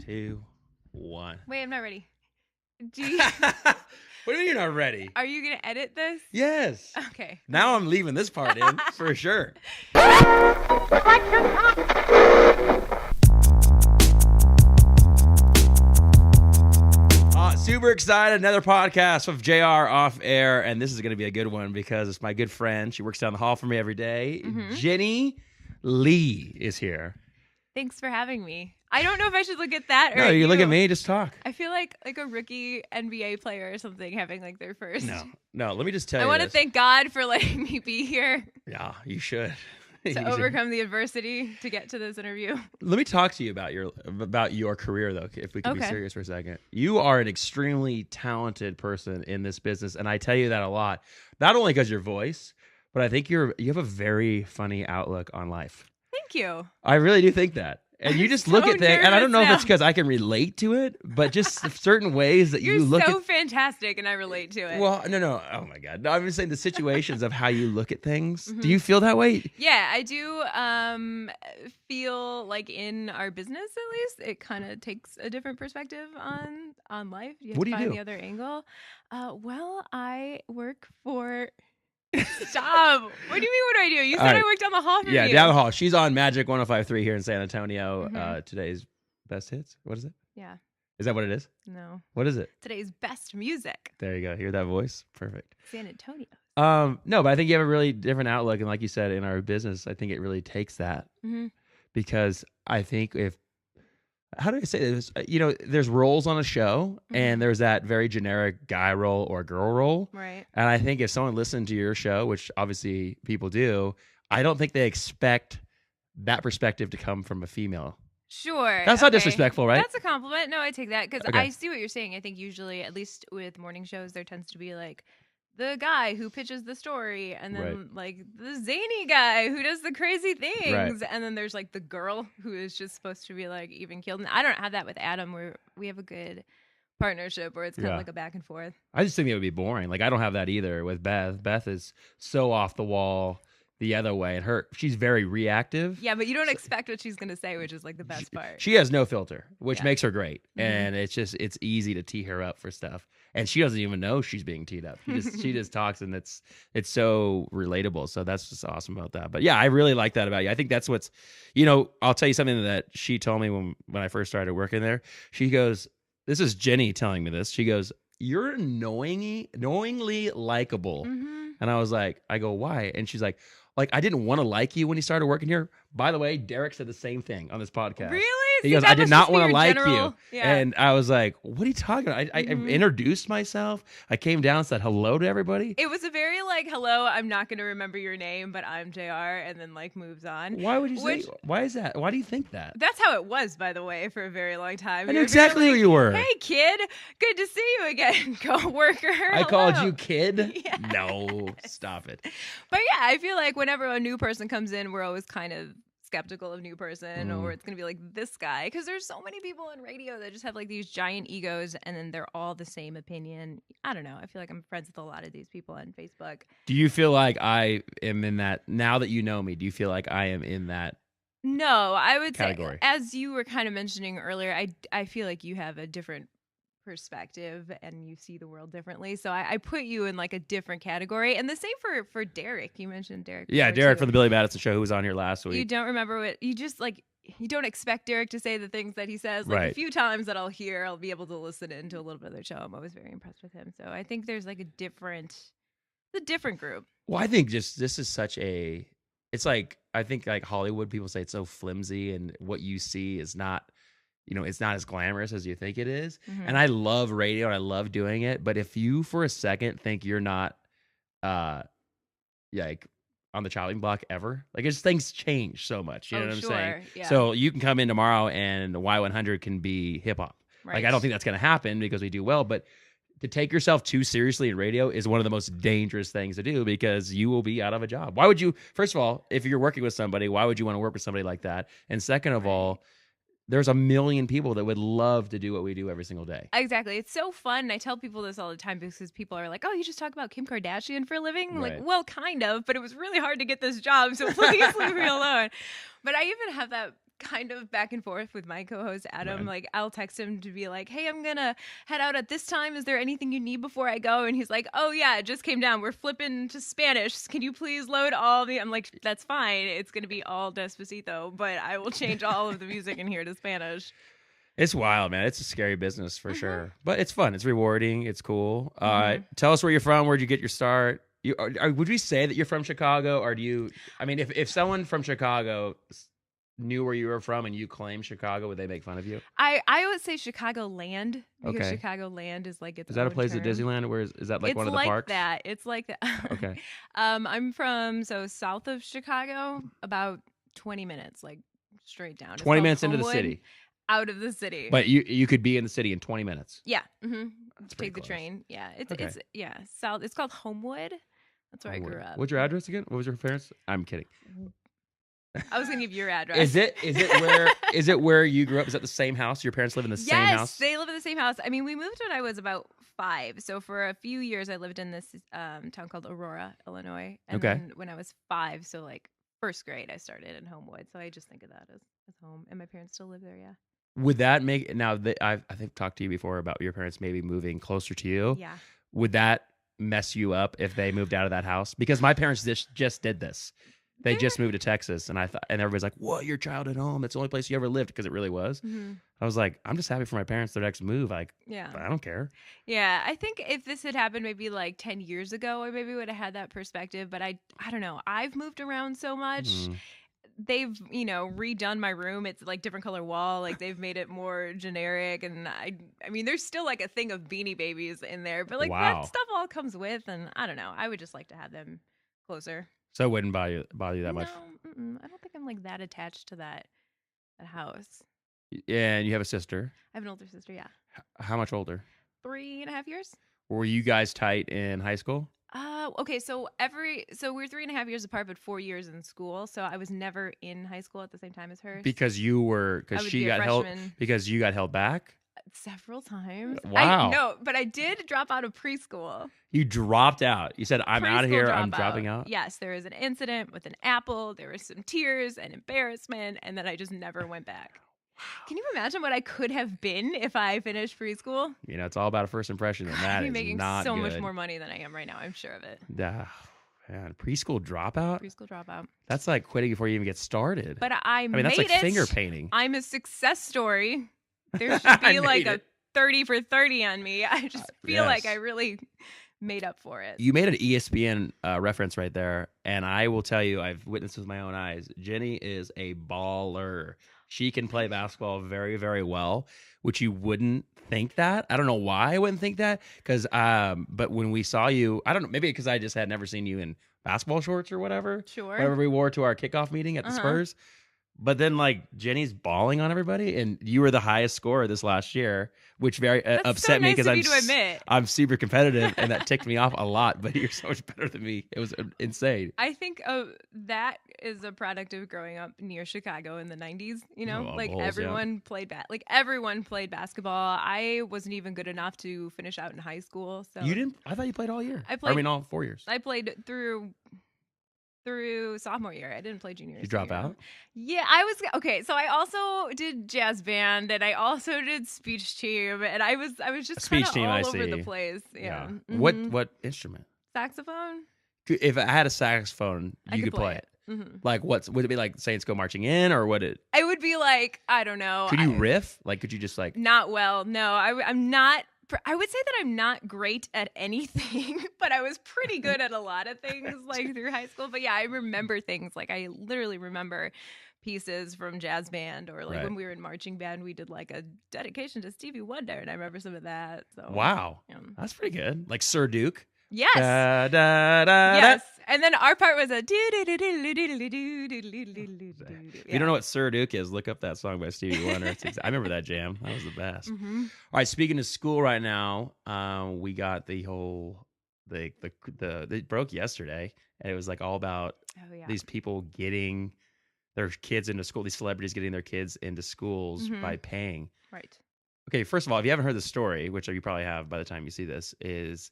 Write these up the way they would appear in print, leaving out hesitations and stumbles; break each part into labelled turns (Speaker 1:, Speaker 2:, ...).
Speaker 1: 2, 1.
Speaker 2: Wait, I'm not ready.
Speaker 1: What do you mean you're not ready?
Speaker 2: Are you going to edit this?
Speaker 1: Yes.
Speaker 2: Okay.
Speaker 1: Now I'm leaving this part in for sure. Super excited. Another podcast with JR off air. And this is going to be a good one because it's my good friend. She works down the hall for me every day. Jenny Lee is here.
Speaker 2: Thanks for having me. I don't know if I should look at that or
Speaker 1: No, you look at me, just talk.
Speaker 2: I feel like a rookie NBA player or something having like their first.
Speaker 1: No, let me just tell you
Speaker 2: I want to thank God for letting me be here.
Speaker 1: Yeah, you should.
Speaker 2: To overcome the adversity to get to this interview.
Speaker 1: Let me talk to you about your career, though, if we can be serious for a second. You are an extremely talented person in this business, and I tell you that a lot. Not only because your voice, but I think you have a very funny outlook on life.
Speaker 2: Thank you.
Speaker 1: I really do think that. And you just look at things, and I don't know if it's because I can relate to it, but just certain ways that you look at.
Speaker 2: You're so fantastic, and I relate to it.
Speaker 1: Well, no. Oh, my God. No, I'm just saying the situations of how you look at things. Do you feel that way?
Speaker 2: Yeah, I do feel like in our business, at least, it kind of takes a different perspective on life. You have
Speaker 1: What
Speaker 2: to
Speaker 1: do you
Speaker 2: find
Speaker 1: do?
Speaker 2: the other angle. Well, I work for... Stop. What do you mean, what do I do? You said I worked down the hall for you.
Speaker 1: Yeah, down the hall. She's on Magic 105.3 here in San Antonio. Today's best hits. What is it?
Speaker 2: Yeah.
Speaker 1: Is that what it is?
Speaker 2: No.
Speaker 1: What is it?
Speaker 2: Today's best music.
Speaker 1: There you go. Hear that voice? Perfect.
Speaker 2: San Antonio.
Speaker 1: No, but I think you have a really different outlook. And like you said, in our business, I think it really takes that. Because I think how do I say this? There's roles on a show, and there's that very generic guy role or girl role.
Speaker 2: Right.
Speaker 1: And I think if someone listened to your show, which obviously people do, I don't think they expect that perspective to come from a female.
Speaker 2: Sure.
Speaker 1: That's not disrespectful, right?
Speaker 2: That's a compliment. No, I take that because I see what you're saying. I think usually, at least with morning shows, there tends to be like the guy who pitches the story, and then like the zany guy who does the crazy things, and then there's like the girl who is just supposed to be like even keeled. And I don't have that with Adam, where we have a good partnership where it's kind of like a back and forth.
Speaker 1: I just think it would be boring. Like I don't have that either with Beth. Beth is so off the wall the other way, and she's very reactive.
Speaker 2: Yeah, but you don't expect what she's going to say, which is like the best part.
Speaker 1: She has no filter, which makes her great. And it's easy to tee her up for stuff. And she doesn't even know she's being teed up. She just talks, and it's so relatable. So that's just awesome about that. But yeah, I really like that about you. I think that's what's, I'll tell you something that she told me when I first started working there. She goes, this is Jenny telling me this. She goes, you're knowingly likable. And I was like, I go, why? And she's like, I didn't want to like you when you started working here. By the way, Derek said the same thing on this podcast.
Speaker 2: Really?
Speaker 1: He goes, I did not want to like
Speaker 2: general...
Speaker 1: you.
Speaker 2: Yeah.
Speaker 1: And I was like, what are you talking about? I introduced myself. I came down and said hello to everybody.
Speaker 2: It was a very like, hello, I'm not going to remember your name, but I'm JR, and then like moves on.
Speaker 1: Why would you say, why is that? Why do you think that?
Speaker 2: That's how it was, by the way, for a very long time.
Speaker 1: I knew exactly who you were.
Speaker 2: Hey, kid. Good to see you again, coworker.
Speaker 1: I called you kid?
Speaker 2: Yeah.
Speaker 1: No, stop it.
Speaker 2: But yeah, I feel like whenever a new person comes in, we're always kind of skeptical of new person, or it's gonna be like this guy, because there's so many people on radio that just have like these giant egos, and then they're all the same opinion. I don't know, I feel like I'm friends with a lot of these people on Facebook.
Speaker 1: Do you feel like I am in that, now that you know me, do you feel like I am in that?
Speaker 2: No, I would
Speaker 1: category?
Speaker 2: Say, as you were kind of mentioning earlier, I feel like you have a different perspective and you see the world differently, so I put you in like a different category. And the same for Derek. You mentioned Derek.
Speaker 1: Yeah, Derek from the Billy Madison show, who was on here last week.
Speaker 2: You don't remember what you just like. You don't expect Derek to say the things that he says. Like a few times that I'll be able to listen into a little bit of their show. I'm always very impressed with him. So I think there's like a different group. Well,
Speaker 1: I think just this is such a. It's like, I think like Hollywood people say it's so flimsy, and what you see is not. It's not as glamorous as you think it is. And I love radio and I love doing it. But if you for a second think you're not like on the chopping block ever, like things change so much. You know what I'm saying?
Speaker 2: Yeah.
Speaker 1: So you can come in tomorrow and the Y100 can be hip hop.
Speaker 2: Right.
Speaker 1: Like I don't think that's going to happen because we do well. But to take yourself too seriously in radio is one of the most dangerous things to do, because you will be out of a job. Why would you, first of all, if you're working with somebody, why would you want to work with somebody like that? And second of all, there's a million people that would love to do what we do every single day.
Speaker 2: Exactly. It's so fun. And I tell people this all the time because people are like, oh, you just talk about Kim Kardashian for a living? I'm like, well, kind of, but it was really hard to get this job, so please leave me alone. But I even have that kind of back and forth with my co-host Adam.
Speaker 1: Right.
Speaker 2: Like I'll text him to be like, hey, I'm gonna head out at this time. Is there anything you need before I go? And he's like, oh yeah, it just came down. We're flipping to Spanish. Can you please load all the... I'm like, that's fine. It's gonna be all Despacito, but I will change all of the music in here to Spanish.
Speaker 1: It's wild, man. It's a scary business for sure, but it's fun. It's rewarding. It's cool. Tell us where you're from. Where'd you get your start? Would we say that you're from Chicago, or do you? I mean, if someone from Chicago knew where you were from and you claim Chicago, would they make fun of you?
Speaker 2: I would say Chicagoland, because
Speaker 1: Okay.
Speaker 2: Chicagoland is like its
Speaker 1: Is that a
Speaker 2: own
Speaker 1: place
Speaker 2: term.
Speaker 1: at Disneyland? Where is that like
Speaker 2: It's
Speaker 1: one of the
Speaker 2: like
Speaker 1: parks?
Speaker 2: that. It's like that.
Speaker 1: Okay.
Speaker 2: I'm from south of Chicago, about 20 minutes, like straight down. It's
Speaker 1: 20
Speaker 2: called
Speaker 1: minutes into the
Speaker 2: Homewood,
Speaker 1: city.
Speaker 2: Out of the city.
Speaker 1: But you could be in the city in 20 minutes.
Speaker 2: Yeah.
Speaker 1: That's pretty
Speaker 2: Take the
Speaker 1: close.
Speaker 2: train. Yeah.
Speaker 1: Okay.
Speaker 2: It's south. It's called Homewood. That's where I grew up.
Speaker 1: What's your address again? What was your parents? I'm kidding.
Speaker 2: I was gonna give your address.
Speaker 1: Is it where you grew up? Is that the same house? Your parents live in the same house?
Speaker 2: Yes, they live in the same house. I mean, we moved when I was about 5. So for a few years, I lived in this town called Aurora, Illinois. And then when I was 5, so like first grade, I started in Homewood. So I just think of that as home. And my parents still live there, yeah.
Speaker 1: Would that make I think talked to you before about your parents maybe moving closer to you?
Speaker 2: Yeah.
Speaker 1: Would that mess you up if they moved out of that house? Because my parents just did this. They just moved to Texas, and and everybody's like, "What? Your childhood home? That's the only place you ever lived," because it really was.
Speaker 2: Mm-hmm.
Speaker 1: I was like, I'm just happy for my parents their next move. Like,
Speaker 2: yeah,
Speaker 1: I don't care.
Speaker 2: Yeah, I think if this had happened maybe like 10 years ago, I maybe would have had that perspective. But I don't know. I've moved around so much. They've redone my room. It's like different color wall. Like they've made it more generic, and I mean, there's still like a thing of Beanie Babies in there, but like that stuff all comes with, and I don't know. I would just like to have them closer.
Speaker 1: So it wouldn't bother you that much?
Speaker 2: No, I don't think I'm like that attached to that house.
Speaker 1: Yeah, and you have a sister.
Speaker 2: I have an older sister, yeah.
Speaker 1: How much older?
Speaker 2: 3.5 years.
Speaker 1: Were you guys tight in high school?
Speaker 2: Okay, so we're 3.5 years apart, but 4 years in school. So I was never in high school at the same time as her.
Speaker 1: Because she got held. Because you got held back.
Speaker 2: Several times.
Speaker 1: Wow.
Speaker 2: No, but I did drop out of preschool.
Speaker 1: You dropped out. You said, I'm out of here. I'm dropping out.
Speaker 2: Yes, there was an incident with an apple. There was some tears and embarrassment, and then I just never went back. Can you imagine what I could have been if I finished preschool?
Speaker 1: It's all about a first impression, and that is
Speaker 2: making
Speaker 1: not
Speaker 2: so
Speaker 1: good.
Speaker 2: much more money than I am right now. I'm sure of it.
Speaker 1: Man, preschool dropout?
Speaker 2: Preschool dropout.
Speaker 1: That's like quitting before you even get started.
Speaker 2: But I mean,
Speaker 1: that's like finger painting.
Speaker 2: I'm a success story. There should be like a 30 for 30 on me. I just feel like I really made up for it.
Speaker 1: You made an ESPN reference right there, and I will tell you, I've witnessed with my own eyes. Jenny is a baller. She can play basketball very, very well, which you wouldn't think that. I don't know why I wouldn't think that, but when we saw you, I don't know, maybe because I just had never seen you in basketball shorts or whatever.
Speaker 2: Sure.
Speaker 1: Whatever we wore to our kickoff meeting at the Spurs. But then, like, Jenny's balling on everybody, and you were the highest scorer this last year, which very upset me because I'm super competitive, and that ticked me off a lot. But you're so much better than me. It was insane.
Speaker 2: I think that is a product of growing up near Chicago in the 90s. Everyone played everyone played basketball. I wasn't even good enough to finish out in high school. So
Speaker 1: you didn't? I thought you played all year. All 4 years.
Speaker 2: I played through sophomore year. I didn't play junior year.
Speaker 1: Did you drop out?
Speaker 2: Yeah, I was okay. So I also did jazz band, and I also did speech team, and I was just kind of all over the place. Yeah.
Speaker 1: Mm-hmm. What instrument?
Speaker 2: Saxophone.
Speaker 1: If I had a saxophone, you could play it.
Speaker 2: Mm-hmm.
Speaker 1: Like would it be like Saints Go Marching In, or would it?
Speaker 2: It would be like, I don't know.
Speaker 1: Could you riff? Like, could you just like?
Speaker 2: Not well. No, I'm not. I would say that I'm not great at anything, but I was pretty good at a lot of things like through high school. But yeah, I remember things like I literally remember pieces from jazz band, or like when we were in marching band, we did like a dedication to Stevie Wonder, and I remember some of that. So
Speaker 1: wow, that's pretty good. Like Sir Duke.
Speaker 2: Yes.
Speaker 1: Da, da, da,
Speaker 2: yes. And then our part was a
Speaker 1: If you don't know what Sir Duke is, look up that song by Stevie Wonder. I remember that jam. That was the best.
Speaker 2: Mm-hmm.
Speaker 1: All right, speaking of school right now, we got the whole it broke yesterday, and it was like all about these people getting their kids into school, these celebrities getting their kids into schools by paying.
Speaker 2: Right.
Speaker 1: Okay, first of all, if you haven't heard the story, which you probably have by the time you see this, is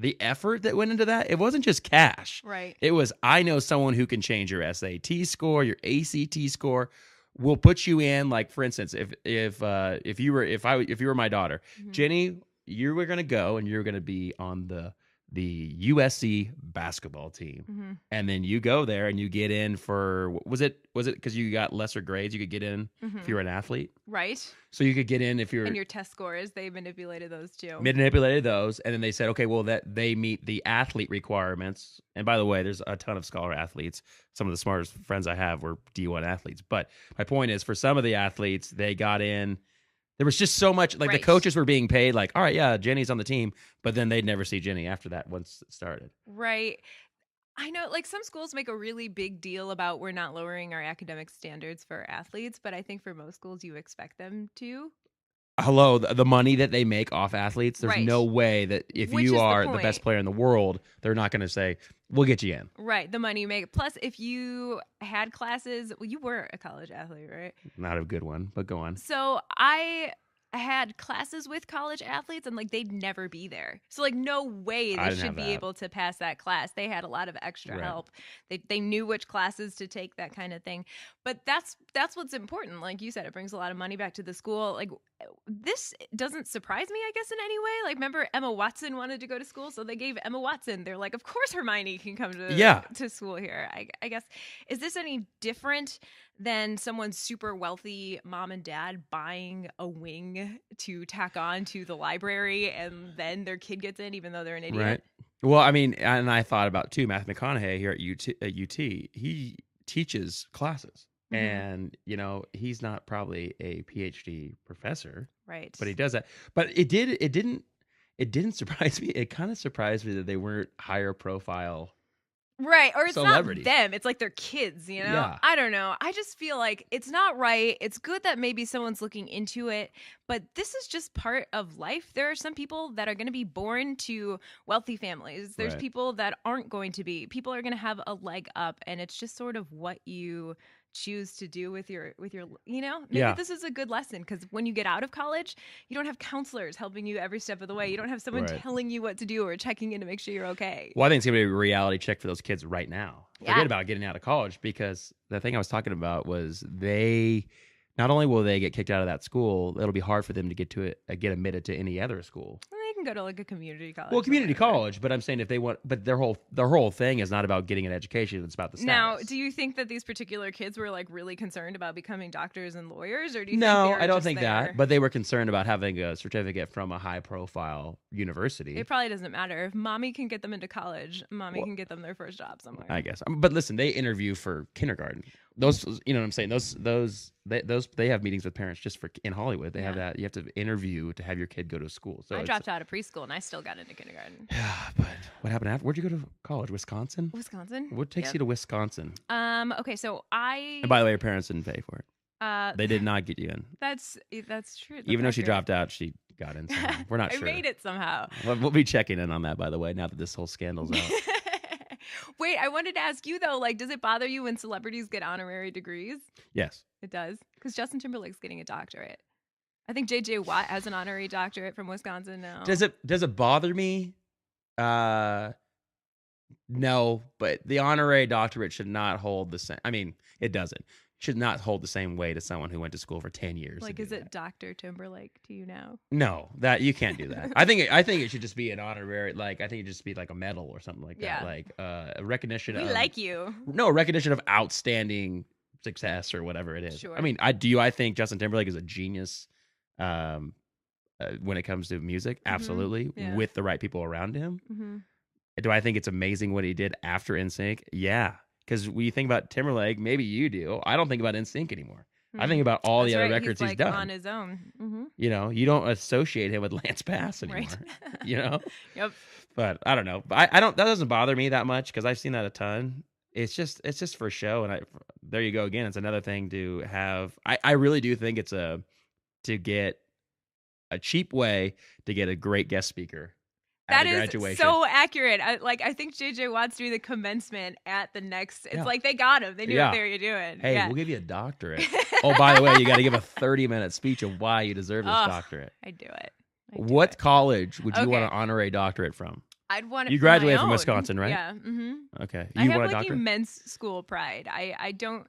Speaker 1: the effort that went into that. It wasn't just cash.
Speaker 2: Right.
Speaker 1: It was, I know someone who can change your SAT score, your ACT score. we'll put you in, like, for instance, if you were my daughter, Jenny, you were gonna go and you're gonna be on the USC basketball team, and then you go there and you get in for was it because you got lesser grades, you could get in if you were an athlete,
Speaker 2: right?
Speaker 1: So you could get in if you're
Speaker 2: and your test scores, they manipulated those too.
Speaker 1: Manipulated those, and then they said, okay, well, that they meet the athlete requirements. And by the way, there's a ton of scholar athletes. Some of the smartest friends I have were D1 athletes. But my point is, for some of the athletes, they got in. There was just so much, like, the coaches were being paid, like, all right, yeah, Jenny's on the team, but then they'd never see Jenny after that once it started.
Speaker 2: Right. I know, like, some schools make a really big deal about we're not lowering our academic standards for athletes, but I think for most schools you expect them to.
Speaker 1: Hello, the money that they make off athletes, there's no way that if you are the best player in the world, they're not going to say, we'll get you in.
Speaker 2: Right, the money you make. Plus, if you had classes, well, you were a college athlete, right?
Speaker 1: Not a good one, but go on.
Speaker 2: So I had classes with college athletes, and, like, they'd never be there. So, like, no way they should be able to pass that class. They had a lot of extra help. They knew which classes to take, that kind of thing. But that's what's important. Like you said, it brings a lot of money back to the school. Like, this doesn't surprise me, I guess, in any way. Like, remember Emma Watson wanted to go to school, so they gave Emma Watson. They're like, of course Hermione can come to school here. I guess, is this any different than someone's super wealthy mom and dad buying a wing to tack on to the library, and then their kid gets in even though they're an idiot?
Speaker 1: Right. Well, I mean, and I thought about, too, Matthew McConaughey here at UT. He teaches classes. And, you know, he's not probably a PhD professor,
Speaker 2: right?
Speaker 1: But he does that. But it didn't surprise me. It kind of surprised me that they weren't higher profile,
Speaker 2: right? Or it's not them. It's like their kids, you know?
Speaker 1: Yeah.
Speaker 2: I don't know. I just feel like it's not right. It's good that maybe someone's looking into it, but this is just part of life. There are some people that are going to be born to wealthy families. There's people that aren't going to be. People are going to have a leg up, and it's just sort of what you choose to do with your you know, maybe this is a good lesson, because when you get out of college, you don't have counselors helping you every step of the way. You don't have someone telling you what to do or checking in to make sure you're okay.
Speaker 1: Well, I think it's gonna be a reality check for those kids right now. Forget about getting out of college, because the thing I was talking about was they not only will they get kicked out of that school, it'll be hard for them to get admitted to any other school.
Speaker 2: Can go to, like, a community college.
Speaker 1: Well, community college, but I'm saying if they want, but their whole thing is not about getting an education; it's about the status.
Speaker 2: Now, do you think that these particular kids were, like, really concerned about becoming doctors and lawyers, or do you?
Speaker 1: No, I don't think that. But they were concerned about having a certificate from a high-profile university.
Speaker 2: It probably doesn't matter if mommy can get them into college. Mommy can get them their first job somewhere.
Speaker 1: I guess. But listen, they interview for kindergarten. Those, you know what I'm saying? Those they have meetings with parents just for in Hollywood. They have that. You have to interview to have your kid go to school. So
Speaker 2: I dropped out of preschool and I still got into kindergarten.
Speaker 1: Yeah, but what happened after? Where'd you go to college? Wisconsin? What takes you to Wisconsin?
Speaker 2: Okay, so And
Speaker 1: by the way, your parents didn't pay for it. They did not get you in.
Speaker 2: That's true.
Speaker 1: Even though she dropped out, she got in somehow. We're not sure.
Speaker 2: I made it somehow.
Speaker 1: We'll be checking in on that, by the way, now that this whole scandal's out.
Speaker 2: Wait, I wanted to ask you, though, like, does it bother you when celebrities get honorary degrees?
Speaker 1: Yes.
Speaker 2: It does? Because Justin Timberlake's getting a doctorate. I think J.J. Watt has an honorary doctorate from Wisconsin now.
Speaker 1: Does it bother me? No, but the honorary doctorate should not hold the same. I mean, it doesn't. Should not hold the same weight as someone who went to school for 10 years.
Speaker 2: Like, is it Dr. Timberlake to you now?
Speaker 1: No, that you can't do that. I think it should just be an honorary. Like, I think it should just be like a medal or something like that. Like a recognition.
Speaker 2: We like you.
Speaker 1: No, a recognition of outstanding success or whatever it is.
Speaker 2: Sure.
Speaker 1: I mean, I think Justin Timberlake is a genius when it comes to music. Absolutely, with the right people around him. Mm-hmm. Do I think it's amazing what he did after NSYNC? Yeah. Because when you think about Timberlake, maybe you do. I don't think about NSYNC anymore. I think about all the other records he's done
Speaker 2: on his own. Mm-hmm.
Speaker 1: You know, you don't associate him with Lance Bass anymore. Right. You know.
Speaker 2: Yep.
Speaker 1: But I don't know. I don't. That doesn't bother me that much because I've seen that a ton. It's just for show, and there you go again. It's another thing to have. I really do think it's to get a cheap way to get a great guest speaker.
Speaker 2: That is so accurate. I think JJ Watt's doing the commencement at the next. It's like they got him. They knew what they were doing.
Speaker 1: Hey, we'll give you a doctorate. Oh, by the way, you got to give a 30-minute speech of why you deserve this doctorate.
Speaker 2: I'd do it.
Speaker 1: What college would you want an honorary doctorate from?
Speaker 2: I'd want it.
Speaker 1: You graduated from Wisconsin, right?
Speaker 2: Yeah. Mm-hmm.
Speaker 1: Okay.
Speaker 2: I have
Speaker 1: want a
Speaker 2: like
Speaker 1: doctorate?
Speaker 2: immense school pride. I don't.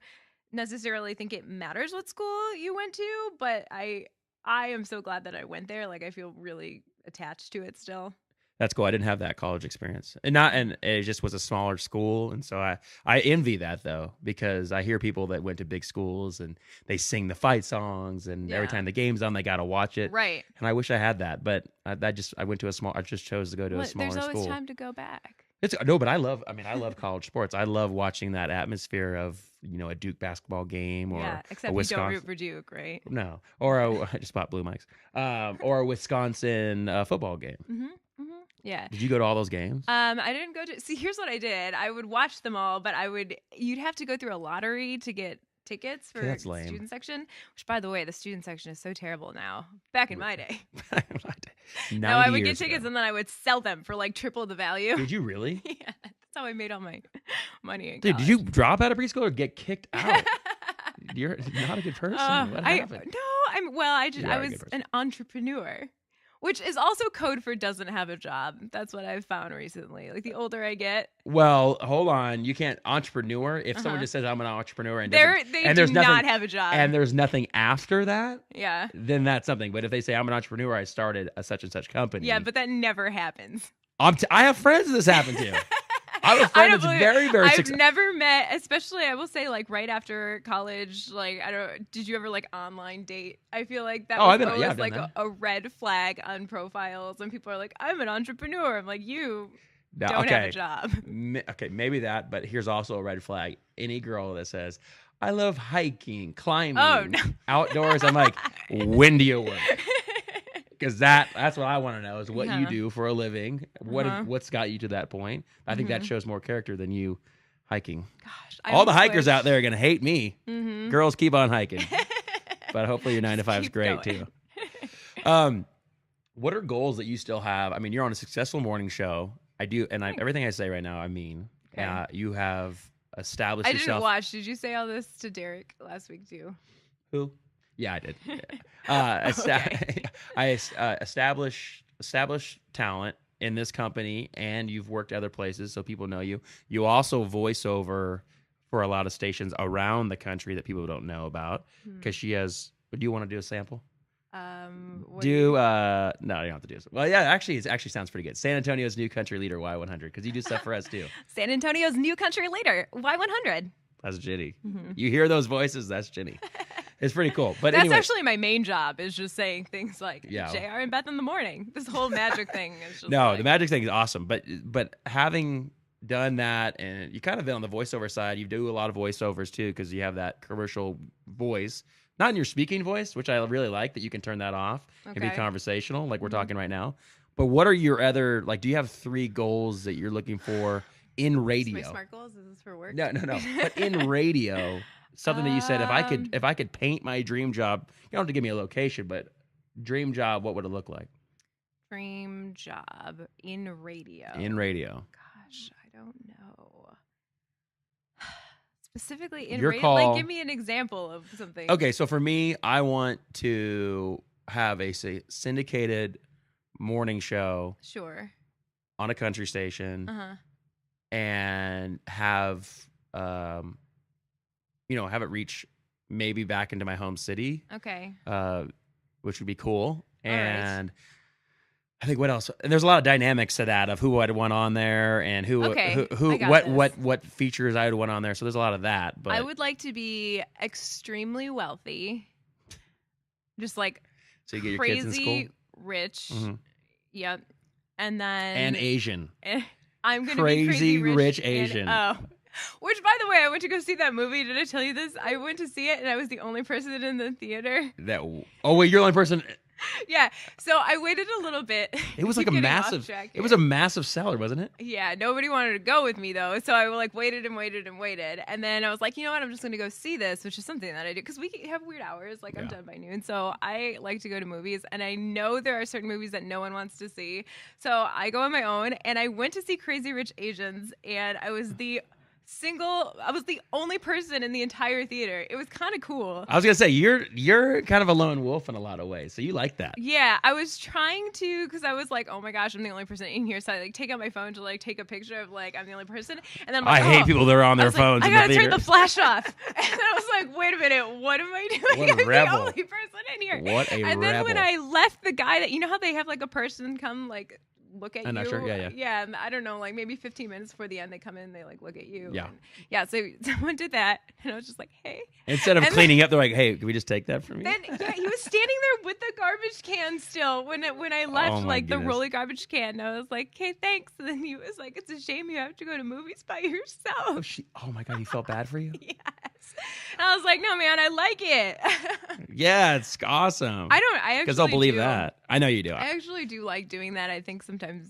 Speaker 2: necessarily think it matters what school you went to, but I am so glad that I went there. Like, I feel really attached to it still.
Speaker 1: That's cool. I didn't have that college experience, and it just was a smaller school, and so I envy that though, because I hear people that went to big schools and they sing the fight songs, and every time the game's on, they got to watch it.
Speaker 2: Right.
Speaker 1: And I wish I had that, but I went to I just chose to go to a smaller school.
Speaker 2: There's always time to go back.
Speaker 1: But I love college sports. I love watching that atmosphere of, a Duke basketball game, or
Speaker 2: except
Speaker 1: a Wisconsin.
Speaker 2: You don't root for Duke, right?
Speaker 1: No, or I just bought blue mics, or a Wisconsin football game.
Speaker 2: Mm-hmm. Yeah.
Speaker 1: Did you go to all those games?
Speaker 2: I didn't go to. See, here's what I did. I would watch them all, but you'd have to go through a lottery to get tickets for the student section. Which, by the way, the student section is so terrible now. Back in my day. No, I would get tickets and then I would sell them for like triple the value.
Speaker 1: Did you really?
Speaker 2: Yeah, that's how I made all my money in
Speaker 1: college.
Speaker 2: Dude,
Speaker 1: did you drop out of preschool or get kicked out? You're not a good person. What happened?
Speaker 2: I was an entrepreneur. Which is also code for doesn't have a job. That's what I've found recently. Like, the older I get.
Speaker 1: Well, hold on. You can't entrepreneur. If someone just says I'm an entrepreneur and
Speaker 2: they do not have a job,
Speaker 1: and there's nothing after that,
Speaker 2: yeah,
Speaker 1: then that's something. But if they say I'm an entrepreneur, I started a such and such company.
Speaker 2: Yeah, but that never happens.
Speaker 1: I have friends this happened to. I have a friend that's very, very successful.
Speaker 2: I've never met, especially I will say, like, right after college, like, did you ever like online date? I feel like that was always like a red flag on profiles when people are like, I'm an entrepreneur. I'm like, you don't have a job.
Speaker 1: Okay, maybe that, but here's also a red flag. Any girl that says, I love hiking, climbing, outdoors, I'm like, when do you work? Because that's what I want to know is what you do for a living. What's got you to that point? I think that shows more character than you hiking.
Speaker 2: Gosh,
Speaker 1: all the hikers out there are going to hate me. Mm-hmm. Girls, keep on hiking. But hopefully your 9 to 5 is great too. What are goals that you still have? I mean, you're on a successful morning show. I do, and everything I say right now, I mean. Okay. You have established yourself.
Speaker 2: I didn't watch. Did you say all this to Derek last week too?
Speaker 1: Who? Yeah, I did. I established talent in this company, and you've worked other places, so people know you. You also voice over for a lot of stations around the country that people don't know about. Because she has. Do you want to do a sample? No, you don't have to do it. Well, yeah, actually, it actually sounds pretty good. San Antonio's new country leader, Y100, because you do stuff for us too.
Speaker 2: San Antonio's new country leader, Y100.
Speaker 1: That's Ginny. Mm-hmm. You hear those voices? That's Ginny. It's pretty cool. But
Speaker 2: that's
Speaker 1: anyway.
Speaker 2: Actually my main job is just saying things like JR and Beth in the morning. This whole magic thing is just
Speaker 1: the magic thing is awesome. But having done that, and you kind of been on the voiceover side, you do a lot of voiceovers too, because you have that commercial voice. Not in your speaking voice, which I really like, that you can turn that off and be conversational like we're talking right now. But what are your other, like, do you have 3 goals that you're looking for in radio?
Speaker 2: My SMART goals? Is this for work?
Speaker 1: No. But in radio, something that you said, if I could paint my dream job, you don't have to give me a location, but dream job, what would it look like?
Speaker 2: Dream job in radio.
Speaker 1: In radio.
Speaker 2: Gosh, I don't know. Specifically in radio, like, give me an example of something.
Speaker 1: Okay, so for me, I want to have a syndicated morning show.
Speaker 2: Sure.
Speaker 1: On a country station. And have have it reach maybe back into my home city.
Speaker 2: Okay.
Speaker 1: Which would be cool. And I think what else? And there's a lot of dynamics to that of who I'd want on there and what features I would want on there. So there's a lot of that. But
Speaker 2: I would like to be extremely wealthy, just like
Speaker 1: so you get your
Speaker 2: crazy
Speaker 1: kids in school?
Speaker 2: Rich. Mm-hmm. Yep. And
Speaker 1: Asian.
Speaker 2: I'm gonna
Speaker 1: be
Speaker 2: crazy
Speaker 1: rich Asian.
Speaker 2: Which, by the way, I went to go see that movie. Did I tell you this? I went to see it, and I was the only person in the theater.
Speaker 1: Wait, you're the only person.
Speaker 2: Yeah, so I waited a little bit.
Speaker 1: It was like a massive. It was a massive seller, wasn't it?
Speaker 2: Yeah, nobody wanted to go with me though, so I waited and waited and waited, and then I was like, you know what? I'm just gonna go see this, which is something that I do because we have weird hours. Like I'm done by noon, so I like to go to movies, and I know there are certain movies that no one wants to see, so I go on my own, and I went to see Crazy Rich Asians, and I was the I was the only person in the entire theater. It was kind of cool.
Speaker 1: I was gonna say you're kind of a lone wolf in a lot of ways, so you like that.
Speaker 2: Yeah, I was trying to, because I was like, oh my gosh, I'm the only person in here. So I like take out my phone to like take a picture of like I'm the only person, and then I'm like,
Speaker 1: I hate people that are on their phones.
Speaker 2: Like, I gotta turn the flash off. And then I was like, wait a minute, what am I doing?
Speaker 1: What a rebel!
Speaker 2: I'm the only person in here.
Speaker 1: What a rebel!
Speaker 2: And then when I left, the guy that, you know how they have like a person come like look at you.
Speaker 1: Sure.
Speaker 2: Yeah. I don't know, like maybe 15 minutes before the end, they come in, they like look at you.
Speaker 1: Yeah.
Speaker 2: And yeah. So someone did that, and I was just like, hey.
Speaker 1: Instead of cleaning up, they're like, hey, can we just take that from you?
Speaker 2: Then yeah, he was standing there with the garbage can still when I left, like the rolling garbage can. And I was like, okay, thanks. And then he was like, it's a shame you have to go to movies by yourself.
Speaker 1: Oh my God, you felt bad for you?
Speaker 2: Yes. And I was like, no, man, I like it.
Speaker 1: Yeah, it's awesome.
Speaker 2: I actually
Speaker 1: because they'll believe that. I know you do.
Speaker 2: I actually do like doing that. I think sometimes,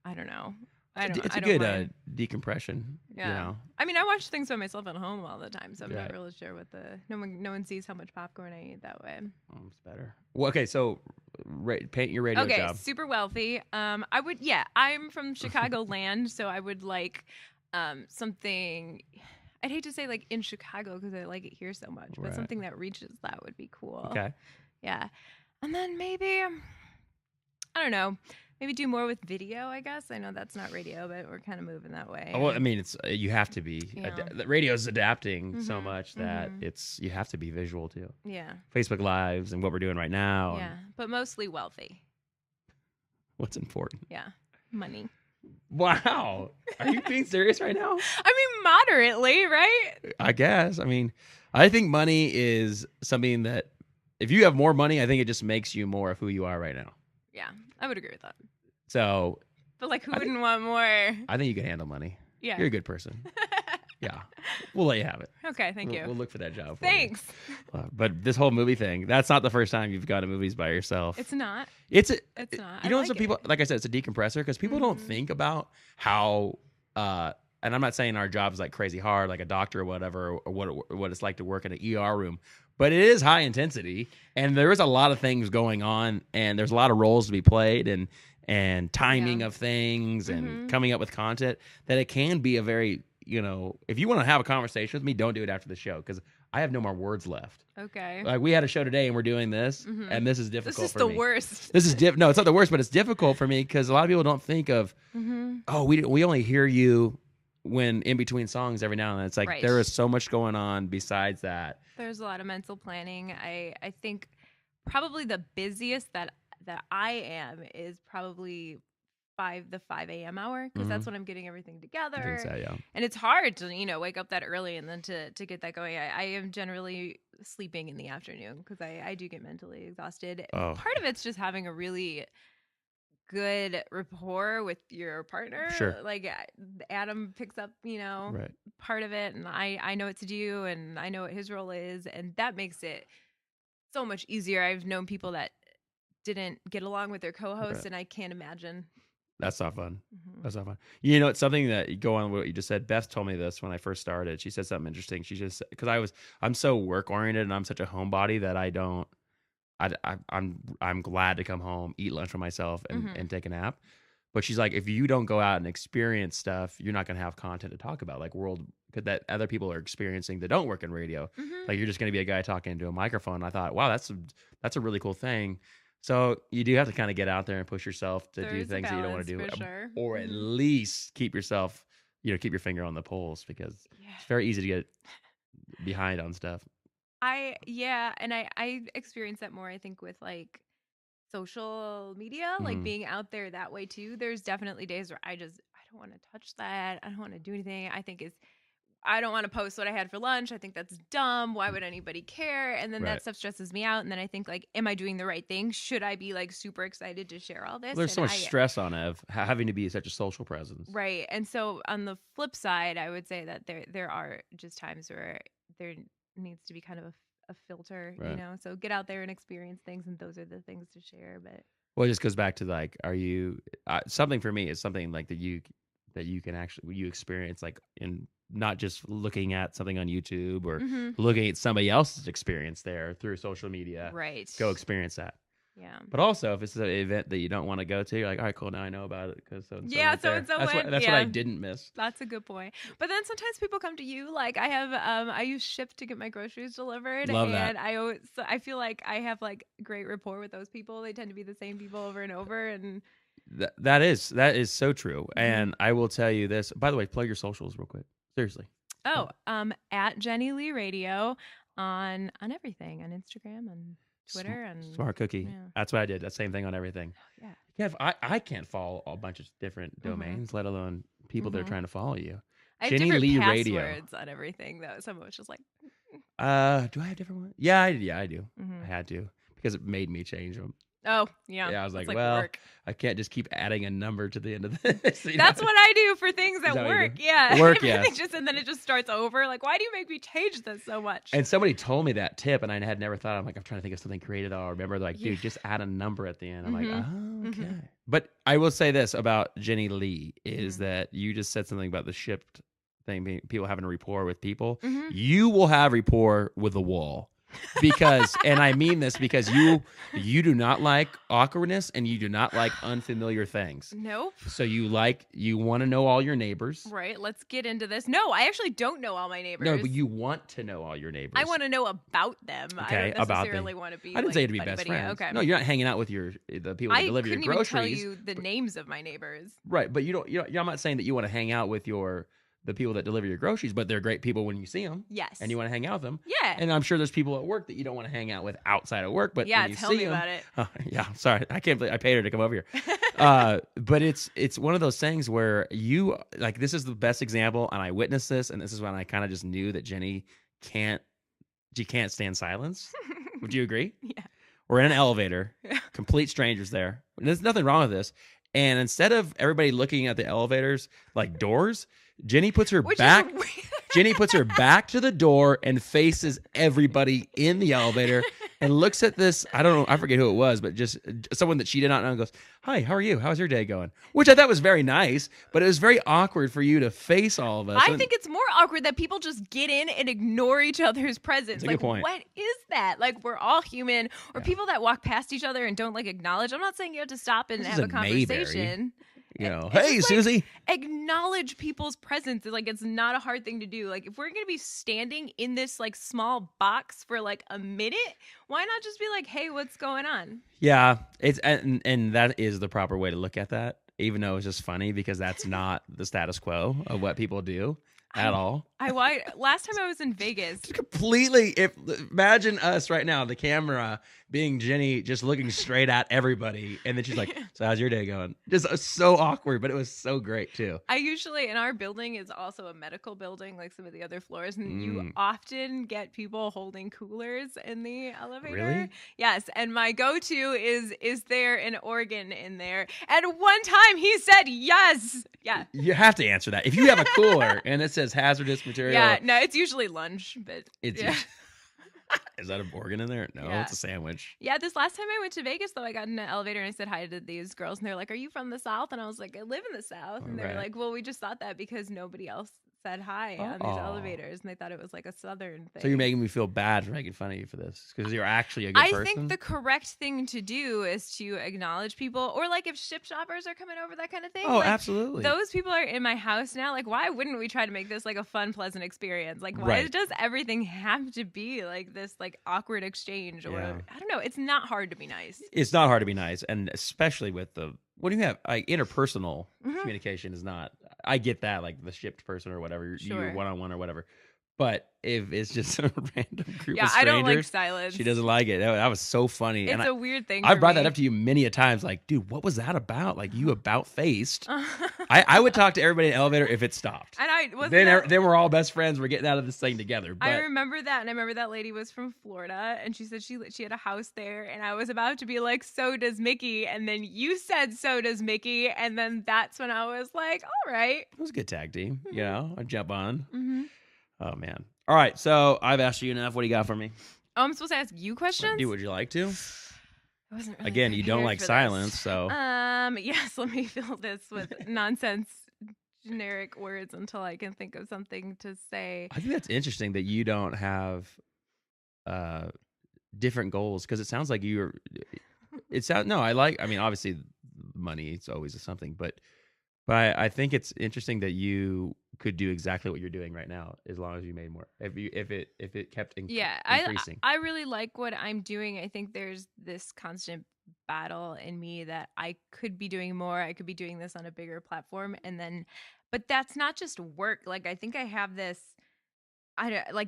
Speaker 2: I don't know.
Speaker 1: It's a good decompression.
Speaker 2: Yeah.
Speaker 1: You know?
Speaker 2: I mean, I watch things by myself at home all the time, so I'm
Speaker 1: Right.
Speaker 2: not really sure what no one sees how much popcorn I eat that way.
Speaker 1: Oh, it's better. Well, okay, so paint your radio job.
Speaker 2: Okay, super wealthy. I'm from Chicagoland, so I would like something. I'd hate to say like in Chicago because I like it here so much, but something that reaches that would be cool.
Speaker 1: Okay.
Speaker 2: Yeah, and then maybe I don't know. Maybe do more with video, I guess. I know that's not radio, but we're kind of moving that way.
Speaker 1: Well, I mean, it's you have to be.
Speaker 2: Yeah.
Speaker 1: The radio's adapting so much that you have to be visual too.
Speaker 2: Yeah.
Speaker 1: Facebook Lives and what we're doing right now.
Speaker 2: Yeah, but mostly wealthy.
Speaker 1: What's important?
Speaker 2: Yeah, money.
Speaker 1: Wow. Are you being serious right now?
Speaker 2: I mean, moderately, right?
Speaker 1: I guess. I mean, I think money is something that if you have more money, I think it just makes you more of who you are right now.
Speaker 2: Yeah, I would agree with that.
Speaker 1: So,
Speaker 2: but like, who wouldn't want more?
Speaker 1: I think you can handle money.
Speaker 2: Yeah,
Speaker 1: you're a good person. Yeah, we'll let you have it.
Speaker 2: Okay, thank you.
Speaker 1: We'll look for that job.
Speaker 2: Thanks.
Speaker 1: But this whole movie thing—that's not the first time you've gone to movies by yourself.
Speaker 2: It's not.
Speaker 1: It's
Speaker 2: not.
Speaker 1: You know, some people, like I said, it's a decompressor because people don't think about how. And I'm not saying our job is like crazy hard, like a doctor or whatever, or what it's like to work in an ER room. But it is high intensity, and there is a lot of things going on, and there's a lot of roles to be played, and timing of things, and coming up with content. That it can be a very, if you want to have a conversation with me, don't do it after the show because I have no more words left.
Speaker 2: Okay.
Speaker 1: Like we had a show today, and we're doing this, and this is difficult.
Speaker 2: This is
Speaker 1: for
Speaker 2: the
Speaker 1: me.
Speaker 2: worst.
Speaker 1: This is no, it's not the worst, but it's difficult for me because a lot of people don't think of, oh, we only hear you when in between songs every now and then. It's like there is so much going on besides that.
Speaker 2: There's a lot of mental planning. I think probably the busiest that I am is probably the 5 a.m. hour because that's when I'm getting everything together.
Speaker 1: I think so, yeah.
Speaker 2: And it's hard to wake up that early and then to get that going. I am generally sleeping in the afternoon because I do get mentally exhausted.
Speaker 1: Oh.
Speaker 2: Part of it's just having a really good rapport with your partner.
Speaker 1: Sure.
Speaker 2: Like Adam picks up, part of it, and I know what to do, and I know what his role is, and that makes it so much easier. I've known people that didn't get along with their co-hosts, and I can't imagine.
Speaker 1: That's not fun. That's not fun. It's something that you go on with what you just said. Beth told me this when I first started. She said something interesting. She just, because I'm so work oriented and I'm such a homebody that I'm glad to come home, eat lunch for myself, and take a nap. But she's like, if you don't go out and experience stuff, you're not going to have content to talk about, like that other people are experiencing that don't work in radio. Like you're just going to be a guy talking into a microphone. I thought, wow, that's a really cool thing. So you do have to kind of get out there and push yourself to do things that you don't want to do, or at least keep yourself, keep your finger on the pulse because it's very easy to get behind on stuff.
Speaker 2: I experience that more, I think, with like social media, like being out there that way too. There's definitely days where I don't want to touch that. I don't want to do anything. I don't want to post what I had for lunch. I think that's dumb. Why would anybody care? And then that stuff stresses me out. And then I think like, am I doing the right thing? Should I be like super excited to share all this?
Speaker 1: There's so much stress on having to be such a social presence.
Speaker 2: Right. And so on the flip side, I would say that there are just times where there needs to be kind of a filter, so get out there and experience things, and those are the things to share. But
Speaker 1: well, it just goes back to like, are you something for me is something like that you can actually experience, like in not just looking at something on YouTube or looking at somebody else's experience there through social media.
Speaker 2: Right.
Speaker 1: Go experience that.
Speaker 2: Yeah.
Speaker 1: But also, if it's an event that you don't want to go to, you're like, all right, cool, now I know about it because so and so.
Speaker 2: Yeah, so and so.
Speaker 1: That's what I didn't miss.
Speaker 2: That's a good point. But then sometimes people come to you. Like I use Shipt to get my groceries delivered.
Speaker 1: Love that.
Speaker 2: And I feel like I have like great rapport with those people. They tend to be the same people over and over. And
Speaker 1: that is so true. Mm-hmm. And I will tell you this. By the way, plug your socials real quick. Seriously.
Speaker 2: Oh, at Jenny Lee Radio on everything, on Instagram and Twitter and
Speaker 1: Smart cookie. Yeah. That's what I did. That same thing on everything. Yeah. I can't follow a bunch of different domains, let alone people that are trying to follow you.
Speaker 2: I have Jenny Lee passwords on everything though. Some of it's just like.
Speaker 1: Do I have different ones? Yeah, I do. I had to because it made me change them.
Speaker 2: Oh, yeah.
Speaker 1: Yeah, I was like, well, work. I can't just keep adding a number to the end of this.
Speaker 2: That's what I do for things at work. Yeah.
Speaker 1: Work, yeah.
Speaker 2: And then it just starts over. Like, why do you make me change this so much?
Speaker 1: And somebody told me that tip, and I had never thought. I'm like, I'm trying to think of something creative that I'll remember. They're like, dude, just add a number at the end. I'm like, oh, okay. But I will say this about Jenny Lee is that you just said something about the Shipt thing, people having a rapport with people. You will have rapport with the wall. Because, and I mean this because you do not like awkwardness and you do not like unfamiliar things.
Speaker 2: Nope.
Speaker 1: So you want to know all your neighbors.
Speaker 2: Right. Let's get into this. No, I actually don't know all my neighbors.
Speaker 1: No, but you want to know all your neighbors.
Speaker 2: I want to know about them.
Speaker 1: Okay,
Speaker 2: I don't necessarily want to be.
Speaker 1: I didn't say to be best friends. Okay. No, you're not hanging out with the people that deliver your groceries.
Speaker 2: I couldn't even tell you the names of my neighbors.
Speaker 1: Right, but I'm not saying that you want to hang out with the people that deliver your groceries, but they're great people when you see them.
Speaker 2: Yes.
Speaker 1: And you want to hang out with them.
Speaker 2: Yeah.
Speaker 1: And I'm sure there's people at work that you don't want to hang out with outside of work, but
Speaker 2: yeah,
Speaker 1: when you
Speaker 2: tell
Speaker 1: see
Speaker 2: me
Speaker 1: them,
Speaker 2: about it.
Speaker 1: Yeah, sorry. I can't believe I paid her to come over here. But it's one of those things where this is the best example, and I witnessed this, and this is when I kind of just knew that Jenny can't stand silence. Would you agree?
Speaker 2: Yeah.
Speaker 1: We're in an elevator, complete strangers there. There's nothing wrong with this. And instead of everybody looking at the elevators like doors, Jenny puts her back. Jenny puts her back to the door and faces everybody in the elevator and looks at this. I don't know. I forget who it was, but just someone that she did not know and goes, "Hi, how are you? How's your day going?" Which I thought was very nice, but it was very awkward for you to face all of us.
Speaker 2: I think it's more awkward that people just get in and ignore each other's presence.
Speaker 1: That's a good point.
Speaker 2: What is that? Like, we're all human. Or people that walk past each other and don't acknowledge. I'm not saying you have to stop and have a conversation.
Speaker 1: Mayberry. Hey, Susie.
Speaker 2: Acknowledge people's presence. It's not a hard thing to do. Like, if we're going to be standing in this small box for a minute, why not just be like, hey, what's going on?
Speaker 1: Yeah, and that is the proper way to look at that, even though it's just funny because that's not the status quo of what people do at all.
Speaker 2: Last time I was in Vegas.
Speaker 1: Completely. Imagine us right now, the camera being Jenny just looking straight at everybody. And then she's like, so how's your day going? Just so awkward, but it was so great too.
Speaker 2: I usually, in our building is also a medical building, like some of the other floors. And you often get people holding coolers in the elevator.
Speaker 1: Really?
Speaker 2: Yes. And my go-to is there an organ in there? And one time he said yes. Yeah.
Speaker 1: You have to answer that. If you have a cooler and it says hazardous material.
Speaker 2: Yeah, no, it's usually lunch, but
Speaker 1: Is that an organ in there? No, it's a sandwich.
Speaker 2: Yeah, this last time I went to Vegas, though, I got in an elevator and I said hi to these girls, and they're like, "Are you from the South?" And I was like, "I live in the South." And they're like, "Well, we just thought that because nobody else said hi on these elevators," and they thought it was like a Southern thing.
Speaker 1: So you're making me feel bad for making fun of you for this because you're actually a good person?
Speaker 2: I think the correct thing to do is to acknowledge people, or if Shipt shoppers are coming over, that kind of thing.
Speaker 1: Oh, absolutely.
Speaker 2: Those people are in my house now. Why wouldn't we try to make this a fun, pleasant experience? Why does everything have to be this awkward exchange? Or I don't know. It's not hard to be nice.
Speaker 1: It's not hard to be nice, and especially with when you have interpersonal communication is not. I get that, the Shipt person or whatever, you're one-on-one or whatever. But if it's just a random group of strangers,
Speaker 2: I don't like silence.
Speaker 1: She doesn't like it. That was so funny.
Speaker 2: It's a weird thing.
Speaker 1: I brought that up to you many a times. Dude, what was that about? You about-faced. I would talk to everybody in the elevator if it stopped.
Speaker 2: And
Speaker 1: then we're all best friends. We're getting out of this thing together. But
Speaker 2: I remember that, and I remember that lady was from Florida, and she said she had a house there, and I was about to be like, so does Mickey, and then you said, so does Mickey, and then that's when I was like, all right.
Speaker 1: It was a good tag team. I'd jump on. Oh, man. All right, so I've asked you enough. What do you got for me?
Speaker 2: Oh, I'm supposed to ask you questions?
Speaker 1: Would you like to?
Speaker 2: I wasn't really
Speaker 1: Again, you don't like silence, so.
Speaker 2: Yes, let me fill this with nonsense generic words until I can think of something to say.
Speaker 1: I think that's interesting that you don't have different goals, because it sounds like you're It sounds no. I mean, obviously, money it's always something, but I think it's interesting that you could do exactly what you're doing right now as long as you made more. If it kept increasing.
Speaker 2: I really like what I'm doing. I think there's this constant battle in me that I could be doing more. I could be doing this on a bigger platform, but that's not just work. Like I think I have this.